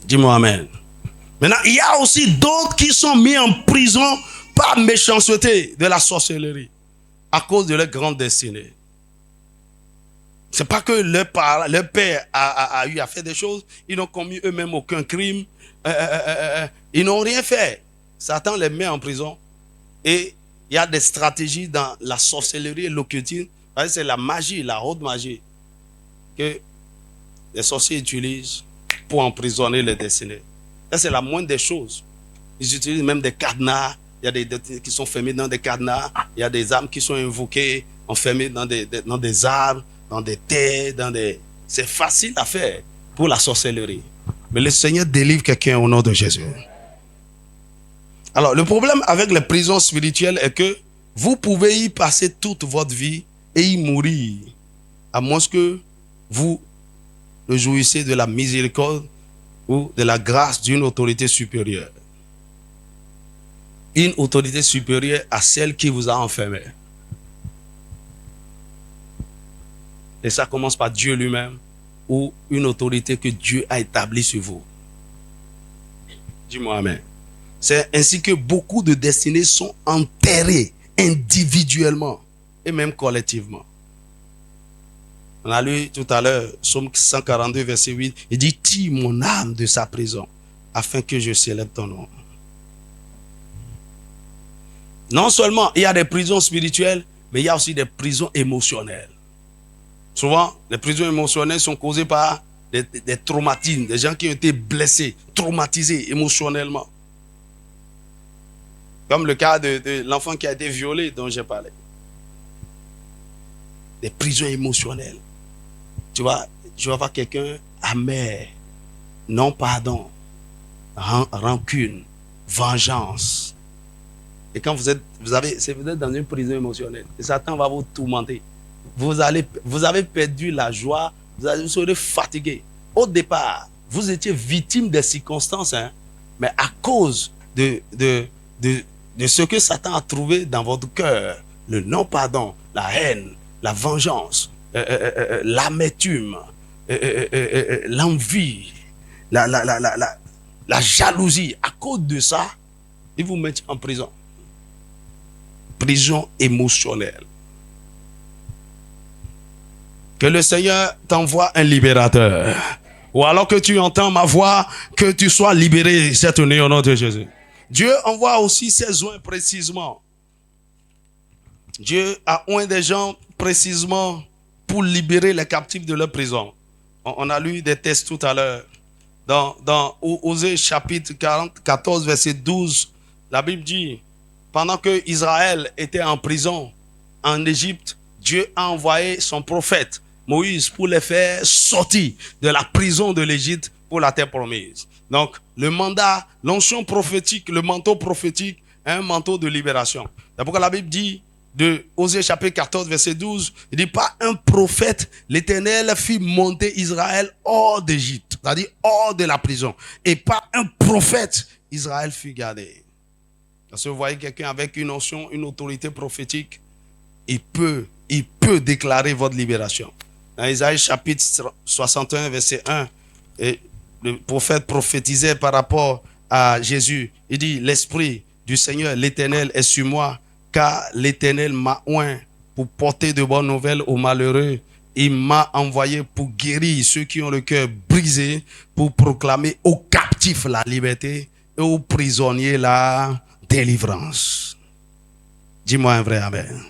Speaker 1: Dis-moi amen. Maintenant, il y a aussi d'autres qui sont mis en prison par méchanceté de la sorcellerie à cause de leur grande destinée. Ce n'est pas que leur père a eu à faire des choses, ils n'ont commis eux-mêmes aucun crime, ils n'ont rien fait. Satan les met en prison et il y a des stratégies dans la sorcellerie et l'occultisme. C'est la magie, la haute magie que les sorciers utilisent pour emprisonner les destinés. Ça, c'est la moindre des choses. Ils utilisent même des cadenas. Il y a des qui sont fermés dans des cadenas. Il y a des âmes qui sont invoquées, enfermées dans des arbres, dans des terres, C'est facile à faire pour la sorcellerie. Mais le Seigneur délivre quelqu'un au nom de Jésus. Alors, le problème avec les prisons spirituelles est que vous pouvez y passer toute votre vie et y mourir, à moins que vous ne jouissez de la miséricorde ou de la grâce d'une autorité supérieure. Une autorité supérieure à celle qui vous a enfermé. Et ça commence par Dieu lui-même ou une autorité que Dieu a établie sur vous. Dis-moi amen. C'est ainsi que beaucoup de destinées sont enterrées individuellement et même collectivement. On a lu tout à l'heure, Psaume 142, verset 8, il dit, tire mon âme de sa prison, afin que je célèbre ton nom. Non seulement il y a des prisons spirituelles, mais il y a aussi des prisons émotionnelles. Souvent, les prisons émotionnelles sont causées par des traumatismes, des gens qui ont été blessés, traumatisés émotionnellement. Comme le cas de l'enfant qui a été violé dont j'ai parlé. Des prisons émotionnelles. Tu vas voir quelqu'un amer, non pardon, rancune, vengeance. Et quand vous êtes dans une prison émotionnelle, et Satan va vous tourmenter. Vous avez perdu la joie, vous serez fatigué. Au départ, Vous étiez victime des circonstances, hein, mais à cause de ce que Satan a trouvé dans votre cœur, le non-pardon, la haine, la vengeance, l'amertume, l'envie, la jalousie, à cause de ça, il vous met en prison. Prison émotionnelle. Que le Seigneur t'envoie un libérateur. Ou alors que tu entends ma voix, que tu sois libéré cette nuit au nom de Jésus. Dieu envoie aussi ses oins précisément. Dieu a oint des gens précisément pour libérer les captifs de leur prison. On a lu des textes tout à l'heure. Dans Osée chapitre 14, verset 12, la Bible dit, pendant que Israël était en prison en Égypte, Dieu a envoyé son prophète Moïse pour les faire sortir de la prison de l'Égypte pour la terre promise. Donc, le mandat, l'onction prophétique, le manteau prophétique est un manteau de libération. C'est pourquoi la Bible dit, de Osée chapitre 14, verset 12, il dit, pas un prophète, l'Éternel fit monter Israël hors d'Égypte, c'est-à-dire hors de la prison. Et pas un prophète, Israël fut gardé. Parce que vous voyez quelqu'un avec une onction, une autorité prophétique, il peut déclarer votre libération. Dans Isaïe chapitre 61, verset 1, et le prophète prophétisait par rapport à Jésus. Il dit, l'Esprit du Seigneur, l'Éternel est sur moi, car l'Éternel m'a oint pour porter de bonnes nouvelles aux malheureux. Il m'a envoyé pour guérir ceux qui ont le cœur brisé, pour proclamer aux captifs la liberté et aux prisonniers la délivrance. Dis-moi un vrai amen.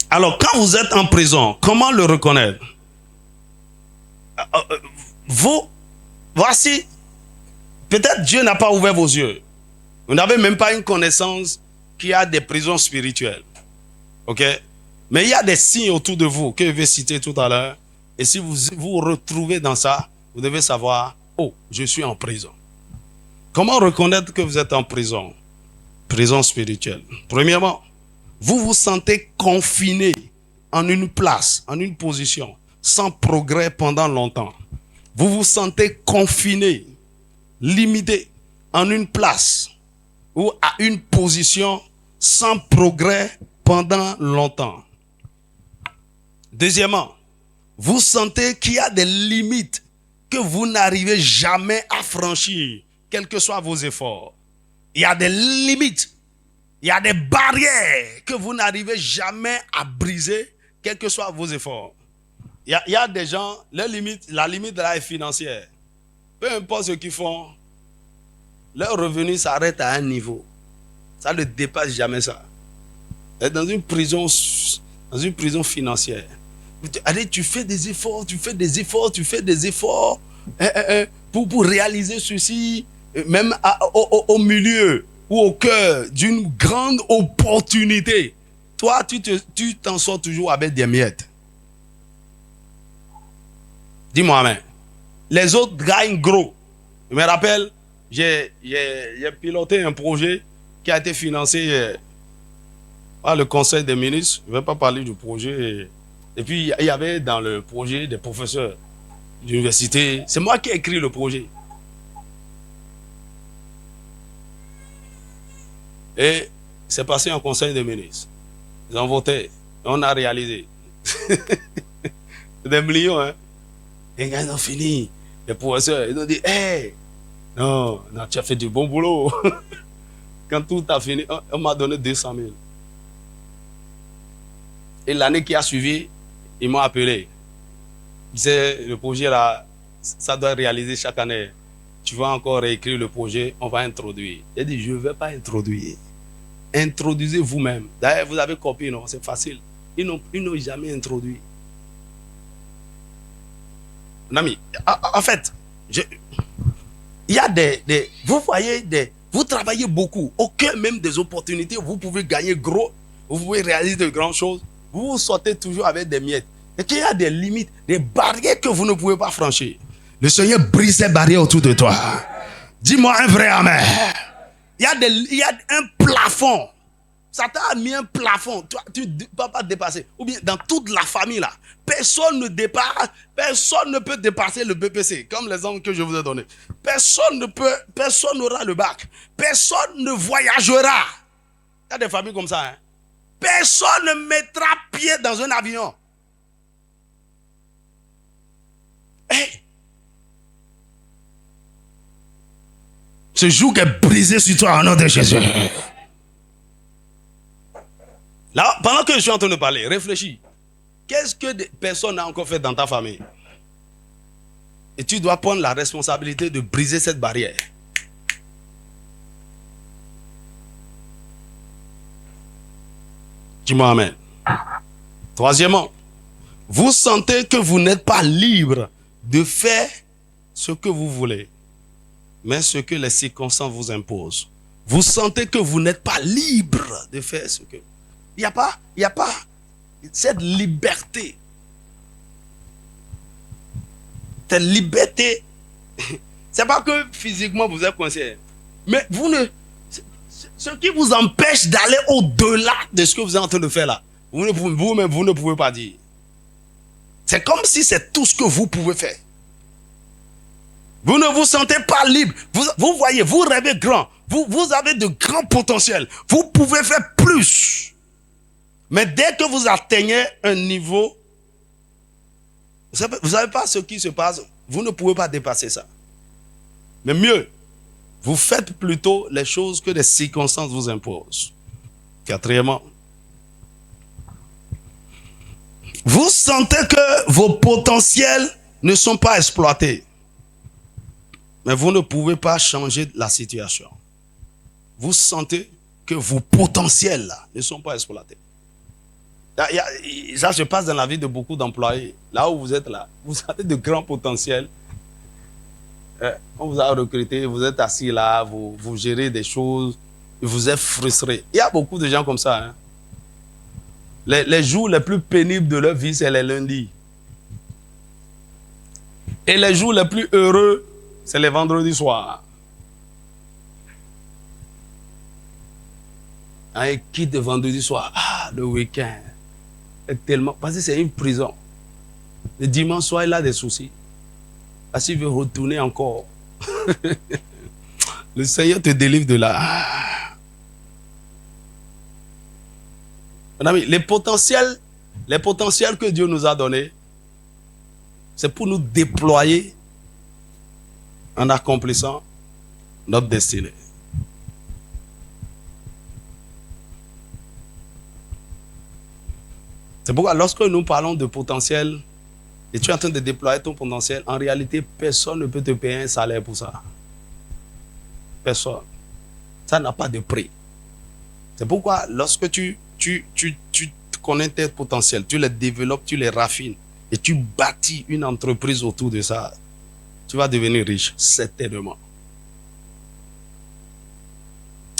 Speaker 1: Alors, quand vous êtes en prison, comment le reconnaître? Voici, peut-être Dieu n'a pas ouvert vos yeux. Vous n'avez même pas une connaissance qu'il y a des prisons spirituelles. Ok? Mais il y a des signes autour de vous que je vais citer tout à l'heure. Et si vous vous retrouvez dans ça, vous devez savoir, oh, je suis en prison. Comment reconnaître que vous êtes en prison? Prison spirituelle. Premièrement, vous vous sentez confiné en une place, en une position, sans progrès pendant longtemps. Vous vous sentez confiné, limité en une place ou à une position sans progrès pendant longtemps. Deuxièmement, vous sentez qu'il y a des limites que vous n'arrivez jamais à franchir, quels que soient vos efforts. Il y a des limites. Il y a des barrières que vous n'arrivez jamais à briser, quels que soient vos efforts. Il y a des gens, la limite là est financière. Peu importe ce qu'ils font, leur revenu s'arrête à un niveau. Ça ne dépasse jamais ça. Et dans une prison financière, allez, tu fais des efforts pour réaliser ceci, même au milieu ou au cœur d'une grande opportunité. Toi, tu t'en sors toujours avec des miettes. Dis-moi amen. Les autres gagnent gros. Je me rappelle, j'ai piloté un projet qui a été financé par le Conseil des ministres. Je ne vais pas parler du projet. Et puis, il y avait dans le projet des professeurs d'université. C'est moi qui ai écrit le projet. Et c'est passé en Conseil des ministres. Ils ont voté. On a réalisé. Des millions, hein. Et quand ils ont fini, les professeurs, ils ont dit, hey, non, tu as fait du bon boulot. Quand tout a fini, on m'a donné 200 000. Et l'année qui a suivi, ils m'ont appelé. Ils disaient, le projet là, ça doit réaliser chaque année. Tu vas encore réécrire le projet, on va introduire. J'ai dit, je ne vais pas introduire. Introduisez vous-même. D'ailleurs, vous avez copié, non? C'est facile. Ils n'ont jamais introduit. Mon ami, en fait, il y a vous voyez, vous travaillez beaucoup. Au cœur même des opportunités, vous pouvez gagner gros, vous pouvez réaliser de grandes choses. Vous sortez toujours avec des miettes. Et qu'il y a des limites, des barrières que vous ne pouvez pas franchir. Le Seigneur brise ces barrières autour de toi. Dis-moi un vrai amen. Il y a un plafond Satan a mis un plafond. Tu ne peux pas dépasser. Ou bien dans toute la famille là, personne ne dépasse, personne ne peut dépasser le BPC, comme l'exemple que je vous ai donné. Personne n'aura le bac. Personne ne voyagera. Il y a des familles comme ça. Hein? Personne ne mettra pied dans un avion. Hey. Ce joug est brisé sur toi au nom de Jésus. Là, pendant que je suis en train de parler, réfléchis. Qu'est-ce que des personnes ont encore fait dans ta famille? Et tu dois prendre la responsabilité de briser cette barrière. Dis-moi amen. Troisièmement, vous sentez que vous n'êtes pas libre de faire ce que vous voulez, mais ce que les circonstances vous imposent. Vous sentez que vous n'êtes pas libre de faire ce que... Il n'y a pas cette liberté. Cette liberté, c'est pas que physiquement vous êtes coincé, mais vous ne... Ce qui vous empêche d'aller au-delà de ce que vous êtes en train de faire là, vous-même, vous ne pouvez pas dire. C'est comme si c'est tout ce que vous pouvez faire. Vous ne vous sentez pas libre. Vous voyez, vous rêvez grand. Vous avez de grands potentiels. Vous pouvez faire plus. Mais dès que vous atteignez un niveau, vous savez pas ce qui se passe. Vous ne pouvez pas dépasser ça. Mais mieux, vous faites plutôt les choses que les circonstances vous imposent. Quatrièmement, vous sentez que vos potentiels ne sont pas exploités. Mais vous ne pouvez pas changer la situation. Vous sentez que vos potentiels là, ne sont pas exploités. Ça se passe dans la vie de beaucoup d'employés. Là où vous êtes là, vous avez de grands potentiels. On vous a recruté, vous êtes assis là, vous gérez des choses, vous êtes frustré. Il y a beaucoup de gens comme ça. Hein. Les jours les plus pénibles de leur vie, c'est les lundis. Et les jours les plus heureux, c'est les vendredis soirs. Un quitte de vendredi soir. Ah, le week-end. Est tellement... Parce que c'est une prison. Le dimanche soir, il a des soucis. Parce qu'il veut retourner encore. Le Seigneur te délivre de là. Mon ami, les potentiels que Dieu nous a donnés, c'est pour nous déployer en accomplissant notre destinée. C'est pourquoi lorsque nous parlons de potentiel et tu es en train de déployer ton potentiel, en réalité, personne ne peut te payer un salaire pour ça. Personne. Ça n'a pas de prix. C'est pourquoi lorsque tu connais tes potentiels, tu les développes, tu les raffines et tu bâtis une entreprise autour de ça, tu vas devenir riche, certainement.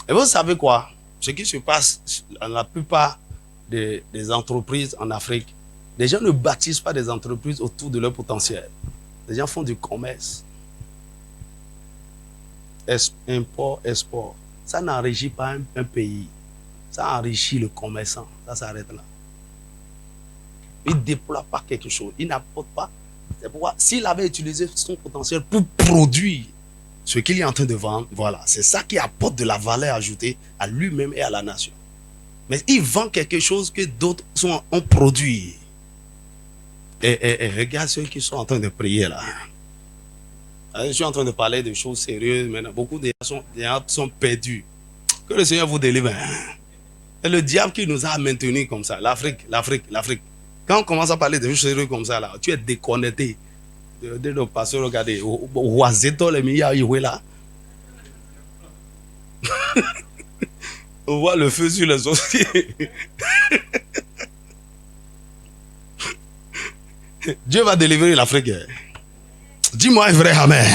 Speaker 1: Et vous savez quoi? Ce qui se passe dans la plupart des entreprises en Afrique, les gens ne bâtissent pas des entreprises autour de leur potentiel. Les gens font du commerce. Import, export. Ça n'enrichit pas un pays. Ça enrichit le commerçant. Ça s'arrête là. Il ne déploie pas quelque chose. Il n'apporte pas. C'est pourquoi, s'il avait utilisé son potentiel pour produire ce qu'il est en train de vendre, voilà, c'est ça qui apporte de la valeur ajoutée à lui-même et à la nation. Mais il vend quelque chose que d'autres ont produit. Et regarde ceux qui sont en train de prier là. Je suis en train de parler de choses sérieuses maintenant. Beaucoup de gens sont perdus. Que le Seigneur vous délivre. C'est le diable qui nous a maintenus comme ça. L'Afrique. Quand on commence à parler de choses sérieuses comme ça, là, tu es déconnecté. De nos pasteurs, regardez. On voit le feu sur les osseaux. Dieu va délivrer l'Afrique. Dis-moi un vrai amen.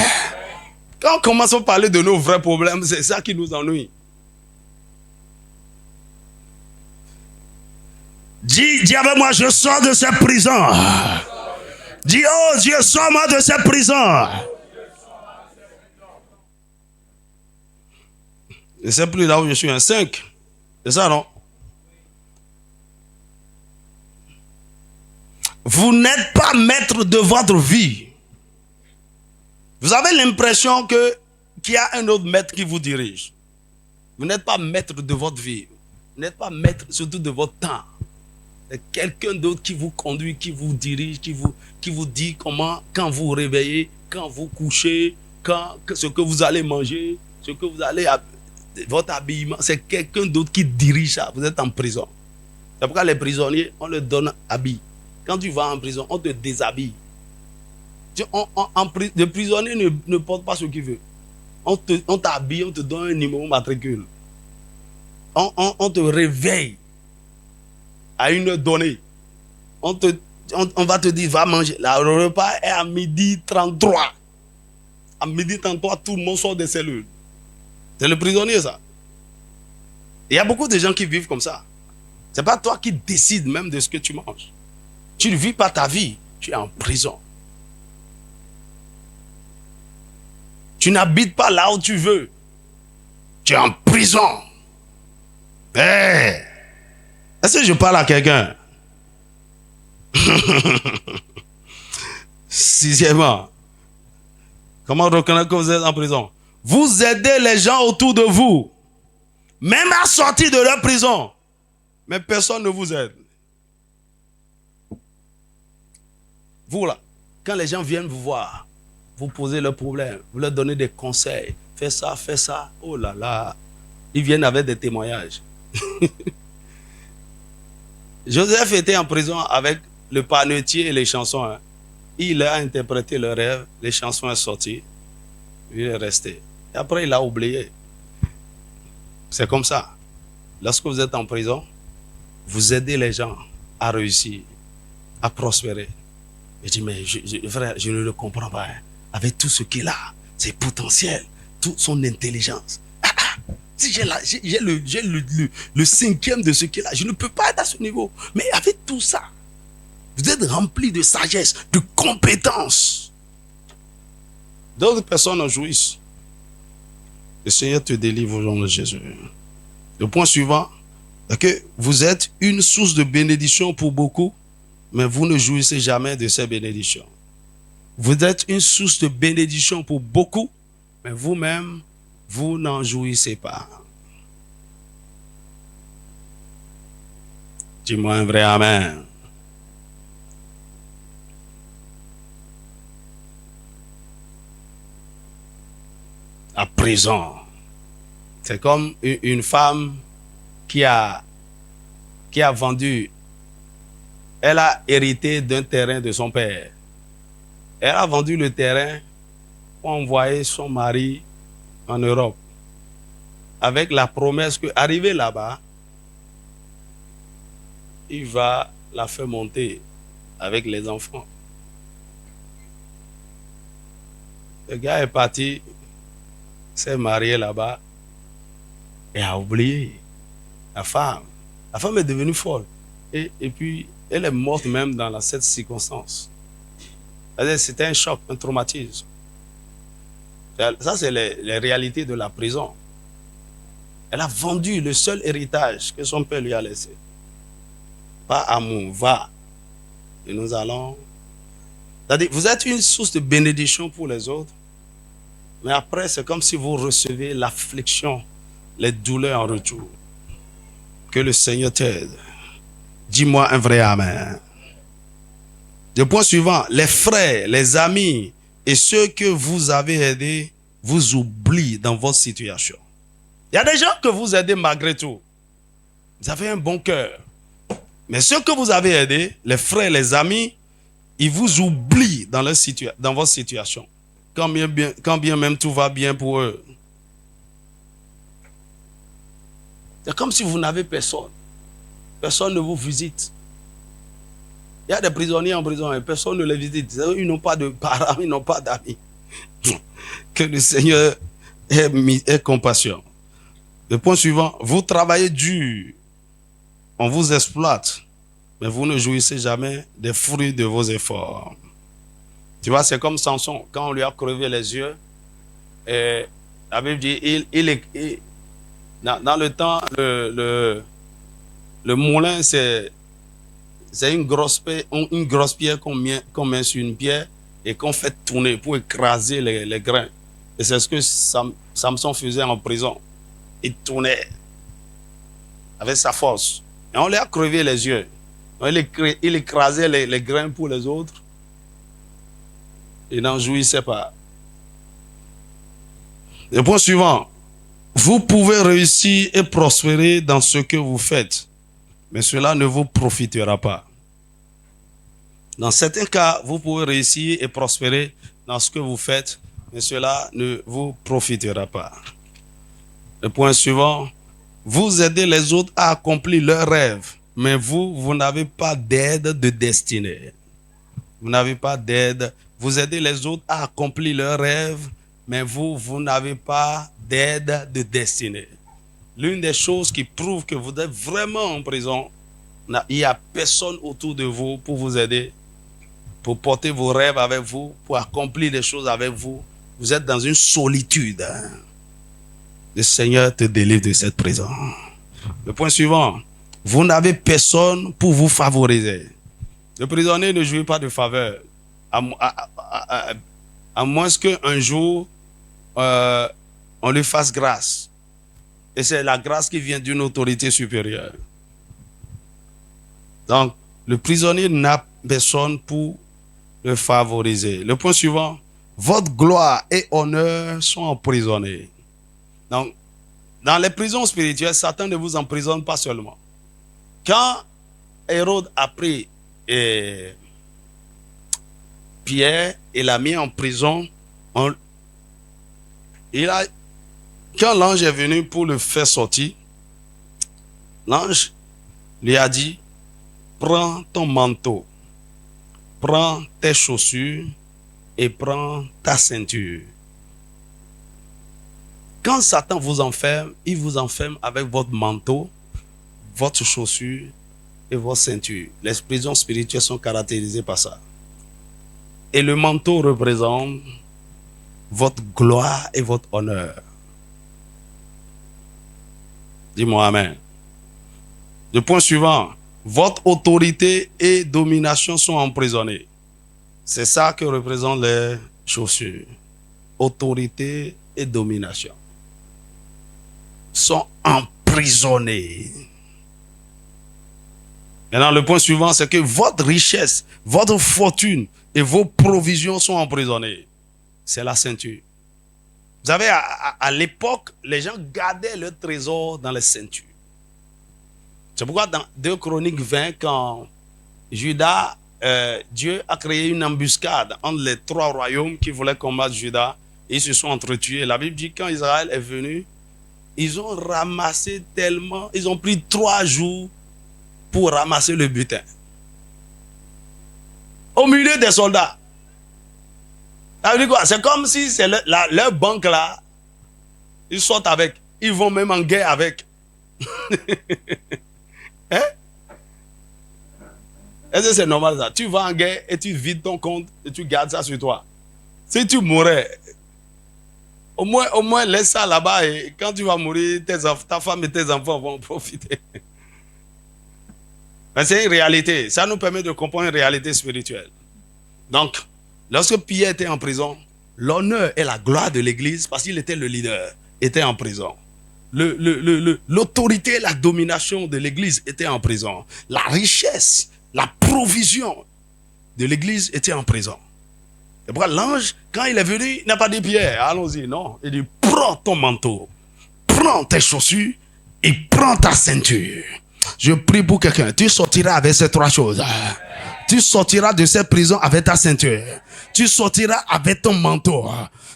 Speaker 1: Quand on commence à parler de nos vrais problèmes, c'est ça qui nous ennuie. Dis avec moi, je sors de cette prison. Dis, oh Dieu, sors-moi de cette prison. Je ne sais plus là où je suis, un 5. C'est ça, non? Vous n'êtes pas maître de votre vie. Vous avez l'impression qu'il y a un autre maître qui vous dirige. Vous n'êtes pas maître de votre vie. Vous n'êtes pas maître surtout de votre temps. C'est quelqu'un d'autre qui vous conduit, qui vous dirige, qui vous dit comment, quand vous vous réveillez, quand vous couchez, ce que vous allez manger, ce que vous allez, votre habillement. C'est quelqu'un d'autre qui dirige ça. Vous êtes en prison. C'est pourquoi les prisonniers, on leur donne habit. Quand tu vas en prison, on te déshabille. Le prisonnier ne porte pas ce qu'il veut. On t'habille, on te donne un numéro matricule. On te réveille à une heure donnée. On va te dire, va manger. Le repas est à 12h33. À 12h33, tout le monde sort des cellules. C'est le prisonnier, ça. Il y a beaucoup de gens qui vivent comme ça. Ce n'est pas toi qui décides même de ce que tu manges. Tu ne vis pas ta vie. Tu es en prison. Tu n'habites pas là où tu veux. Tu es en prison. Hey! Est-ce que je parle à quelqu'un? Sixièmement, comment reconnaître que vous êtes en prison? Vous aidez les gens autour de vous, même à sortir de leur prison. Mais personne ne vous aide. Vous là, quand les gens viennent vous voir, vous posez leurs problèmes, vous leur donnez des conseils. Fais ça, fais ça. Oh là là. Ils viennent avec des témoignages. Joseph était en prison avec le panetier et les chansons. Hein. Il a interprété le rêve, les chansons sont sorties. Il est resté. Et après, il a oublié. C'est comme ça. Lorsque vous êtes en prison, vous aidez les gens à réussir, à prospérer. Je dis, mais frère, je ne le comprends pas. Hein. Avec tout ce qu'il a, ses potentiels, toute son intelligence. Si j'ai le cinquième de ce qu'il a, je ne peux pas être à ce niveau. Mais avec tout ça, vous êtes rempli de sagesse, de compétences. D'autres personnes en jouissent. Le Seigneur te délivre au nom de Jésus. Le point suivant est que vous êtes une source de bénédiction pour beaucoup, mais vous ne jouissez jamais de ces bénédictions. Vous êtes une source de bénédiction pour beaucoup, mais vous-même, vous n'en jouissez pas. Dis-moi un vrai amen. La prison. C'est comme une femme qui a vendu. Elle a hérité d'un terrain de son père. Elle a vendu le terrain pour envoyer son mari en Europe. Avec la promesse qu'arrivé là-bas, il va la faire monter avec les enfants. Le gars est parti, s'est marié là-bas et a oublié la femme. La femme est devenue folle. Et puis, elle est morte même dans cette circonstance. C'était un choc, un traumatisme. Ça, c'est les réalités de la prison. Elle a vendu le seul héritage que son père lui a laissé. Pas amour, va. Et nous allons... C'est-à-dire, vous êtes une source de bénédiction pour les autres, mais après, c'est comme si vous recevez l'affliction, les douleurs en retour. Que le Seigneur t'aide. Dis-moi un vrai amen. Le point suivant, les frères, les amis et ceux que vous avez aidés vous oublient dans votre situation. Il y a des gens que vous aidez malgré tout. Vous avez un bon cœur. Mais ceux que vous avez aidés, les frères, les amis, ils vous oublient dans votre situation. Quand bien même tout va bien pour eux. C'est comme si vous n'avez personne. Personne ne vous visite. Il y a des prisonniers en prison et personne ne les visite. Ils n'ont pas de parents, ils n'ont pas d'amis. Que le Seigneur ait compassion. Le point suivant, vous travaillez dur. On vous exploite. Mais vous ne jouissez jamais des fruits de vos efforts. Tu vois, c'est comme Samson. Quand on lui a crevé les yeux, et la Bible dit, dans le temps, le moulin, c'est C'est une grosse pierre qu'on met sur une pierre et qu'on fait tourner pour écraser les grains. Et c'est ce que Samson faisait en prison. Il tournait avec sa force. Et on lui a crevé les yeux. Il écrasait les grains pour les autres. Il n'en jouissait pas. Le point suivant. Vous pouvez réussir et prospérer dans ce que vous faites, mais cela ne vous profitera pas. Dans certains cas, vous pouvez réussir et prospérer dans ce que vous faites, mais cela ne vous profitera pas. Le point suivant. Vous aidez les autres à accomplir leurs rêves, mais vous n'avez pas d'aide de destinée. Vous n'avez pas d'aide. Vous aidez les autres à accomplir leurs rêves, mais vous n'avez pas d'aide de destinée. L'une des choses qui prouve que vous êtes vraiment en prison, il n'y a personne autour de vous pour vous aider, pour porter vos rêves avec vous, pour accomplir des choses avec vous. Vous êtes dans une solitude. Le Seigneur te délivre de cette prison. Le point suivant. Vous n'avez personne pour vous favoriser. Le prisonnier ne jouit pas de faveur. À moins qu'un jour, on lui fasse grâce. Et c'est la grâce qui vient d'une autorité supérieure. Donc, le prisonnier n'a personne pour le favoriser. Le point suivant. Votre gloire et honneur sont emprisonnés. Donc, dans les prisons spirituelles, Satan ne vous emprisonne pas seulement. Quand Hérode a pris Pierre et l'a mis en prison, quand l'ange est venu pour le faire sortir, l'ange lui a dit, prends ton manteau, prends tes chaussures et prends ta ceinture. Quand Satan vous enferme, il vous enferme avec votre manteau, votre chaussure et votre ceinture. Les prisons spirituelles sont caractérisées par ça. Et le manteau représente votre gloire et votre honneur. Dis-moi amen. Le point suivant. Votre autorité et domination sont emprisonnées. C'est ça que représentent les chaussures. Autorité et domination sont emprisonnés. Maintenant, le point suivant, c'est que votre richesse, votre fortune et vos provisions sont emprisonnées. C'est la ceinture. Vous savez, à l'époque, les gens gardaient leur trésor dans les ceintures. C'est pourquoi dans 2 Chroniques 20, quand Juda, Dieu a créé une embuscade entre les 3 royaumes qui voulaient combattre Juda, et ils se sont entretués. La Bible dit que quand Israël est venu, ils ont ramassé tellement, ils ont pris 3 jours pour ramasser le butin. Au milieu des soldats. Ça veut dire quoi? C'est comme si c'est leur banque là, ils sortent avec, ils vont même en guerre avec. Hein? Est-ce que c'est normal ça? Tu vas en guerre et tu vides ton compte et tu gardes ça sur toi. Si tu mourais, au moins laisse ça là-bas et quand tu vas mourir, ta femme et tes enfants vont en profiter. Mais c'est une réalité. Ça nous permet de comprendre une réalité spirituelle. Donc, lorsque Pierre était en prison, l'honneur et la gloire de l'église, parce qu'il était le leader, était en prison. L'autorité et la domination de l'église étaient en prison. La richesse, la provision de l'église était en prison. Et pourquoi l'ange, quand il est venu, il n'a pas dit Pierre, allons-y, non. Il dit, prends ton manteau, prends tes chaussures et prends ta ceinture. Je prie pour quelqu'un, tu sortiras avec ces 3 choses. Tu sortiras de cette prison avec ta ceinture. Tu sortiras avec ton manteau.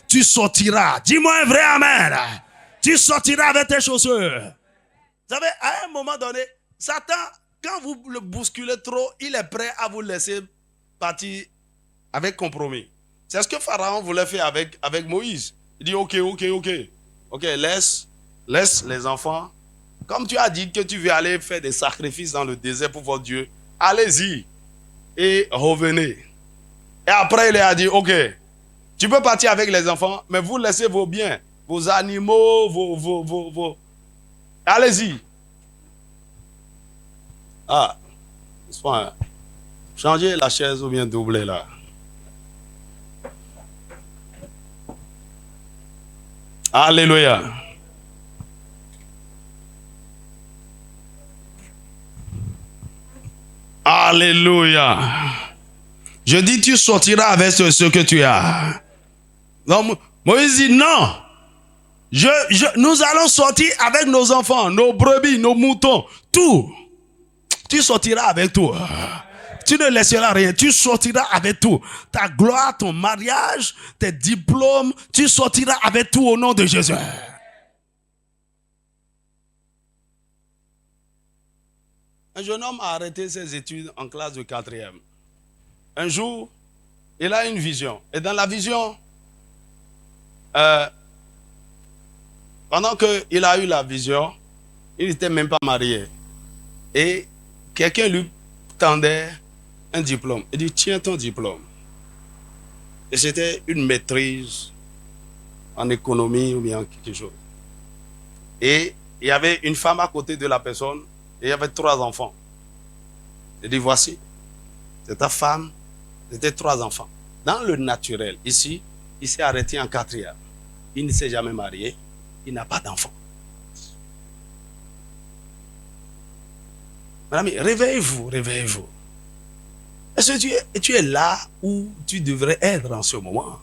Speaker 1: Tu sortiras, dis-moi un vrai amen. Tu sortiras avec tes chaussures. Vous savez, à un moment donné, Satan, quand vous le bousculez trop, il est prêt à vous laisser partir avec compromis. C'est ce que Pharaon voulait faire avec Moïse. Il dit, ok, laisse les enfants. Comme tu as dit que tu veux aller faire des sacrifices dans le désert pour votre Dieu, allez-y et revenez. Et après, il a dit, ok, tu peux partir avec les enfants, mais vous laissez vos biens, vos animaux, vos... Allez-y. Ah, c'est pas Changez la chaise ou bien doublez-la. Alléluia. Alléluia. Je dis, tu sortiras avec ce que tu as. Donc, Moïse dit, non. Nous allons sortir avec nos enfants, nos brebis, nos moutons, tout. Tu sortiras avec tout. Tu ne laisseras rien. Tu sortiras avec tout. Ta gloire, ton mariage, tes diplômes, tu sortiras avec tout au nom de Jésus. Un jeune homme a arrêté ses études en classe de 4e. Un jour, il a une vision. Et dans la vision, pendant qu'il a eu la vision, il n'était même pas marié. Et quelqu'un lui tendait un diplôme. Il dit, tiens ton diplôme. Et c'était une maîtrise en économie ou bien quelque chose. Et il y avait une femme à côté de la personne et il y avait 3 enfants. Il dit, voici, c'est ta femme, c'était 3 enfants. Dans le naturel, ici, il s'est arrêté en 4e. Il ne s'est jamais marié, il n'a pas d'enfant. Madame, réveillez-vous, réveillez-vous. Est-ce que tu es là où tu devrais être en ce moment?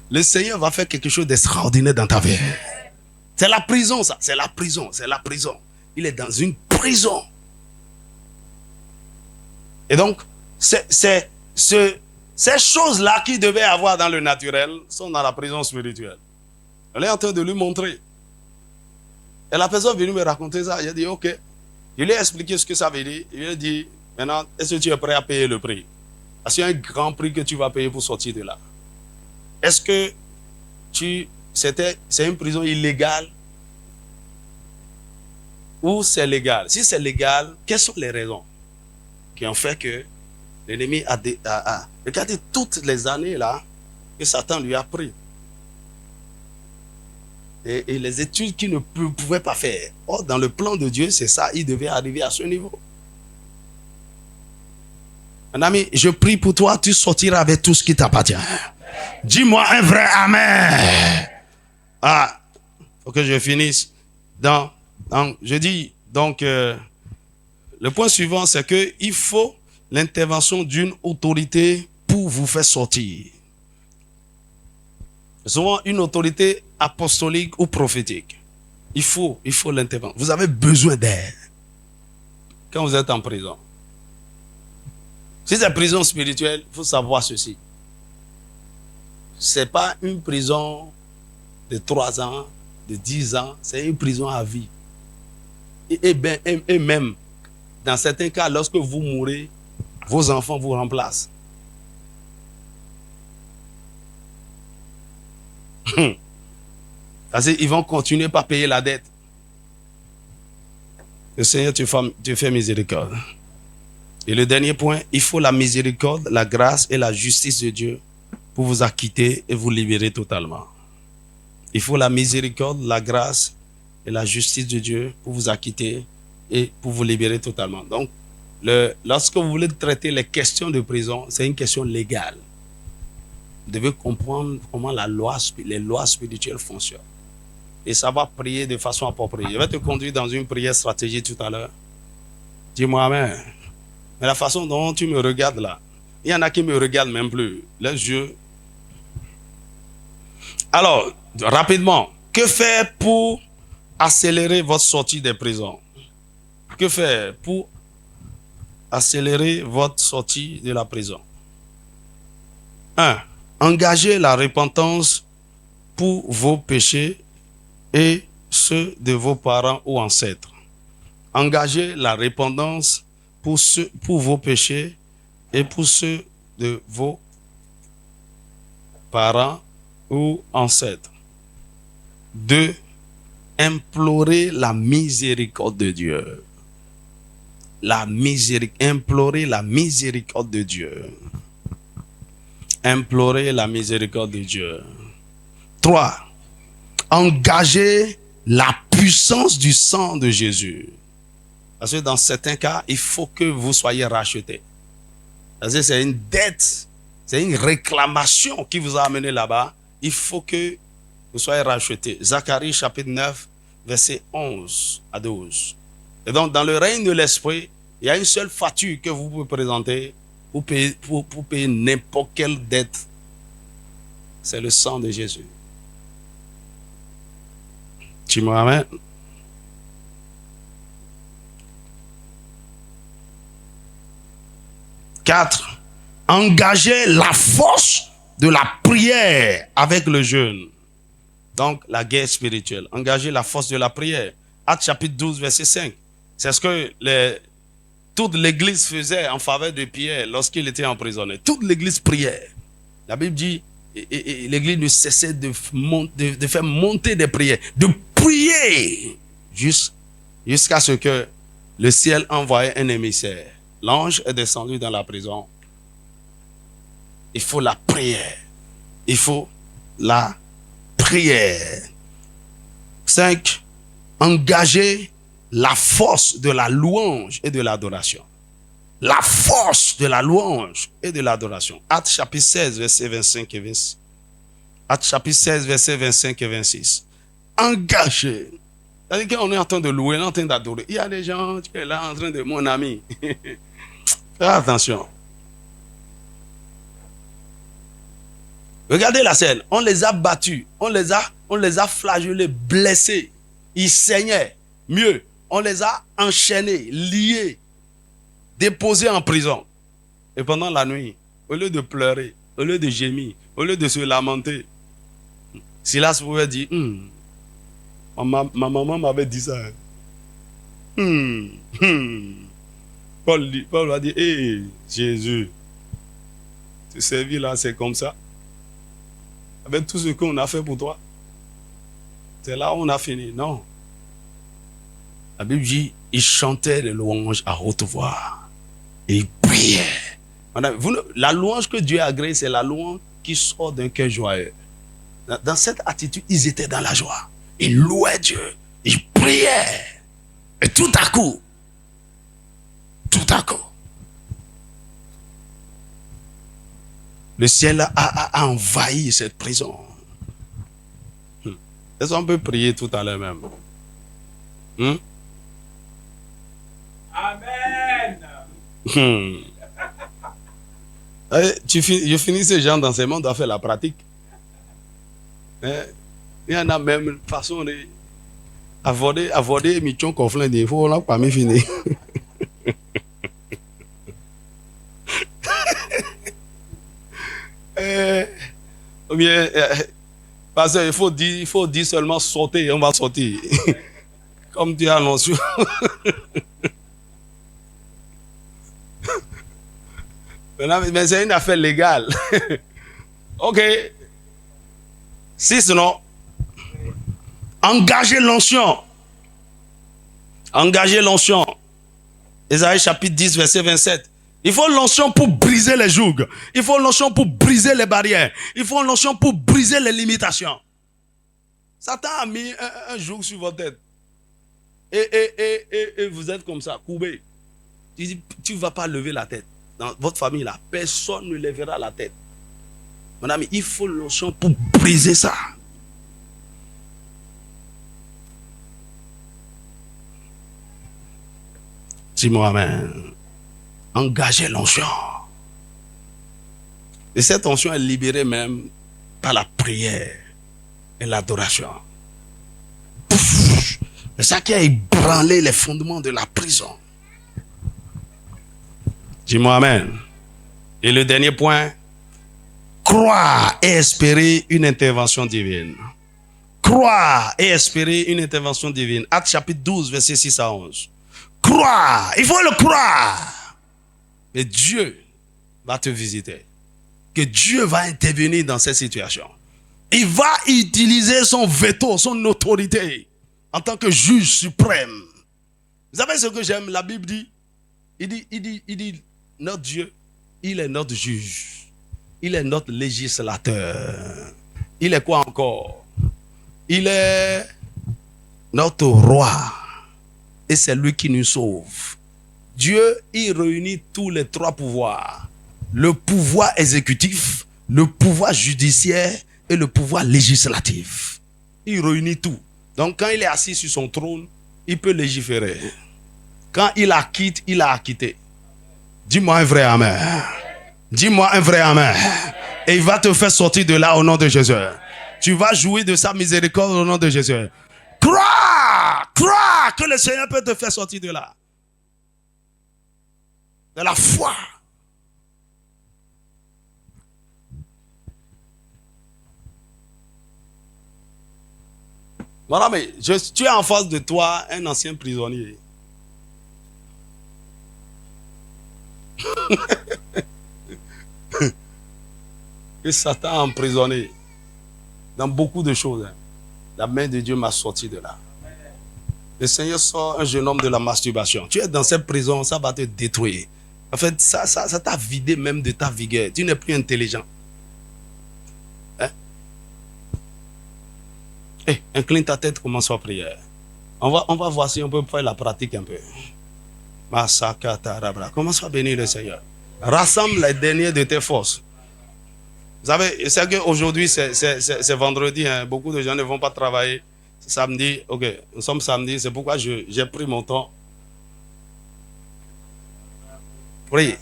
Speaker 1: Le Seigneur va faire quelque chose d'extraordinaire dans ta vie. C'est la prison, ça. C'est la prison, c'est la prison. Il est dans une prison. Et donc, ces choses-là qu'il devait avoir dans le naturel sont dans la prison spirituelle. Elle est en train de lui montrer. Et la personne est venue me raconter ça. Il a dit, ok. Je lui ai expliqué ce que ça veut dire. Il lui a dit, maintenant, est-ce que tu es prêt à payer le prix? Parce qu'il y a un grand prix que tu vas payer pour sortir de là. Est-ce que c'est une prison illégale ou c'est légal? Si c'est légal, quelles sont les raisons qui ont fait que l'ennemi a regardé toutes les années là que Satan lui a pris? Et les études qu'il ne pouvait pas faire. Or, dans le plan de Dieu, c'est ça, il devait arriver à ce niveau. Mon ami, je prie pour toi, tu sortiras avec tout ce qui t'appartient. Dis-moi un vrai Amen. Ah, faut que je finisse. Je dis, donc, le point suivant, c'est qu'il faut l'intervention d'une autorité pour vous faire sortir. Souvent, une autorité apostolique ou prophétique. Il faut l'intervention. Vous avez besoin d'aide quand vous êtes en prison. Si c'est prison spirituelle, il faut savoir ceci. Ce n'est pas une prison de 3 ans, de 10 ans, c'est une prison à vie. Et même, dans certains cas, lorsque vous mourrez, vos enfants vous remplacent. Parce qu'ils vont continuer par payer la dette. Le Seigneur te fait miséricorde. Et le dernier point, il faut la miséricorde, la grâce et la justice de Dieu pour vous acquitter et vous libérer totalement. Il faut la miséricorde, la grâce et la justice de Dieu pour vous acquitter et pour vous libérer totalement. Donc, lorsque vous voulez traiter les questions de prison, c'est une question légale. Vous devez comprendre comment les lois spirituelles fonctionnent. Et savoir prier de façon appropriée. Je vais te conduire dans une prière stratégique tout à l'heure. Dis-moi Amen. Mais la façon dont tu me regardes là, il y en a qui ne me regardent même plus. Les yeux. Alors, rapidement, que faire pour accélérer votre sortie des prisons? Que faire pour accélérer votre sortie de la prison? 1. Engagez la repentance pour vos péchés et ceux de vos parents ou ancêtres. Engagez la repentance pour vos péchés et pour ceux de vos parents ou ancêtres. 2. Implorez la miséricorde de Dieu. Implorez la miséricorde de Dieu. Implorez la miséricorde de Dieu. 3. Engagez la puissance du sang de Jésus. Parce que dans certains cas, il faut que vous soyez rachetés. Parce que c'est une dette, c'est une réclamation qui vous a amené là-bas. Il faut que vous soyez rachetés. Zacharie chapitre 9, verset 11 à 12. Et donc, dans le règne de l'esprit, il y a une seule facture que vous pouvez présenter pour payer n'importe quelle dette. C'est le sang de Jésus. Tu me ramènes? Quatre, engager la force de la prière avec le jeûne. Donc, la guerre spirituelle. Engager la force de la prière. Actes chapitre 12, verset 5. C'est ce que toute l'église faisait en faveur de Pierre lorsqu'il était emprisonné. Toute l'église priait. La Bible dit, et l'église ne cessait de faire monter des prières, de prier jusqu'à ce que le ciel envoyait un émissaire. L'ange est descendu dans la prison. Il faut la prière. Il faut la prière. 5. Engager la force de la louange et de l'adoration. La force de la louange et de l'adoration. Actes chapitre 16, verset 25 et 26. Actes chapitre 16, verset 25 et 26. Engager. C'est-à-dire qu'on est en train de louer, on est en train d'adorer. Il y a des gens qui sont là en train de... Mon ami, fais attention. Regardez la scène. On les a battus. On les a flagellés, blessés. Ils saignaient. Mieux, on les a enchaînés, liés, déposés en prison. Et pendant la nuit, au lieu de pleurer, au lieu de gémir, au lieu de se lamenter, Silas pouvait dire, ma maman m'avait dit ça. Paul va dire, hé, Jésus, te servir là, c'est comme ça. Avec tout ce qu'on a fait pour toi, c'est là où on a fini. Non. La Bible dit, ils chantaient les louanges à haute voix. Et ils priaient. La louange que Dieu a agréée, c'est la louange qui sort d'un cœur joyeux. Dans cette attitude, ils étaient dans la joie. Ils louaient Dieu. Ils priaient. Et tout à coup, le ciel a envahi cette prison. Est-ce qu'on peut prier tout à l'heure même?
Speaker 2: Amen.
Speaker 1: Je finis ce genre d'enseignement, on doit faire la pratique. Il y en a même une façon de aborder Michon Conflin, il faut on n'a pas mis fini. Ou bien, parce qu'il faut dire seulement sauter et on va sortir. Comme Dieu annonce. Mais c'est une affaire légale. Ok. 6, non? Engager l'onction. Engager l'onction. Ésaïe chapitre 10, verset 27. Il faut l'onction pour briser les jougs. Il faut l'onction pour briser les barrières. Il faut l'onction pour briser les limitations. Satan a mis un joug sur votre tête. Et vous êtes comme ça, courbé. Tu ne vas pas lever la tête. Dans votre famille, là, personne ne lèvera la tête. Mon ami, il faut l'onction pour briser ça. Dis-moi amen. Engagez l'onction. Et cette onction est libérée même par la prière et l'adoration. C'est ça qui a ébranlé les fondements de la prison. Dis-moi amen. Et le dernier point, croire et espérer une intervention divine. Croire et espérer une intervention divine. Actes chapitre 12, verset 6 à 11. Croire, il faut le croire. Que Dieu va te visiter. Que Dieu va intervenir dans cette situation. Il va utiliser son veto, son autorité en tant que juge suprême. Vous savez ce que j'aime? La Bible dit, il dit, notre Dieu, il est notre juge. Il est notre législateur. Il est quoi encore? Il est notre roi. et c'est lui qui nous sauve. Dieu, il réunit tous les trois pouvoirs. Le pouvoir exécutif, le pouvoir judiciaire et le pouvoir législatif. Il réunit tout. Donc quand il est assis sur son trône, il peut légiférer. Quand il acquitte, il a acquitté. Dis-moi un vrai amen. Dis-moi un vrai amen. Et il va te faire sortir de là au nom de Jésus. Tu vas jouir de sa miséricorde au nom de Jésus. Crois que le Seigneur peut te faire sortir de là. De la foi. Voilà, mais tu es en face de toi un ancien prisonnier. Que Satan a emprisonné dans beaucoup de choses. La main de Dieu m'a sorti de là. Le Seigneur sort un jeune homme de la masturbation. Tu es dans cette prison, ça va te détruire. En fait, ça t'a vidé même de ta vigueur. Tu n'es plus intelligent. Hein? Incline ta tête, commence à prier. On va voir si on peut faire la pratique un peu. Commence à bénir le Seigneur. Rassemble les derniers de tes forces. Vous savez, c'est qu'aujourd'hui, c'est vendredi. Hein. Beaucoup de gens ne vont pas travailler. Samedi, ok, nous sommes samedi. C'est pourquoi j'ai pris mon temps. Prie.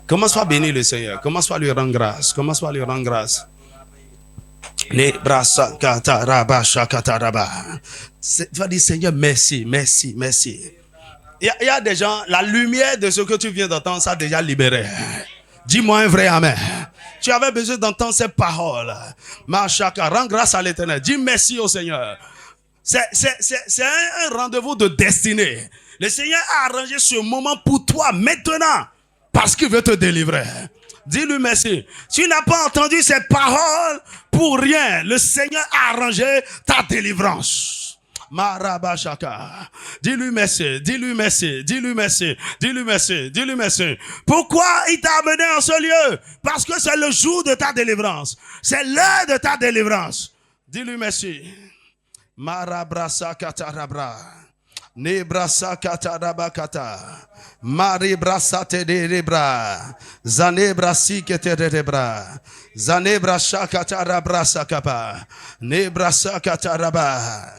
Speaker 1: Commence à bénir le Seigneur. Commence à lui rendre grâce. Tu vas dire, Seigneur, merci. Il y a des gens, la lumière de ce que tu viens d'entendre, ça a déjà libéré. Dis-moi un vrai amen. Tu avais besoin d'entendre ces paroles. Machaka, rends grâce à l'Éternel. Dis merci au Seigneur. C'est un rendez-vous de destinée. Le Seigneur a arrangé ce moment pour toi maintenant parce qu'il veut te délivrer. Dis-lui merci. Tu n'as pas entendu ces paroles pour rien. Le Seigneur a arrangé ta délivrance. Marabashaka. Dis-lui merci. Pourquoi il t'a amené en ce lieu? Parce que c'est le jour de ta délivrance. C'est l'heure de ta délivrance. Dis-lui merci. Marabrasa katarabra. Nebrasa katarabakata. Maribrasa tederebra. Zanebrasi keterebra. Zanebra shakatarabrasa kapa. Nebrasa kataraba.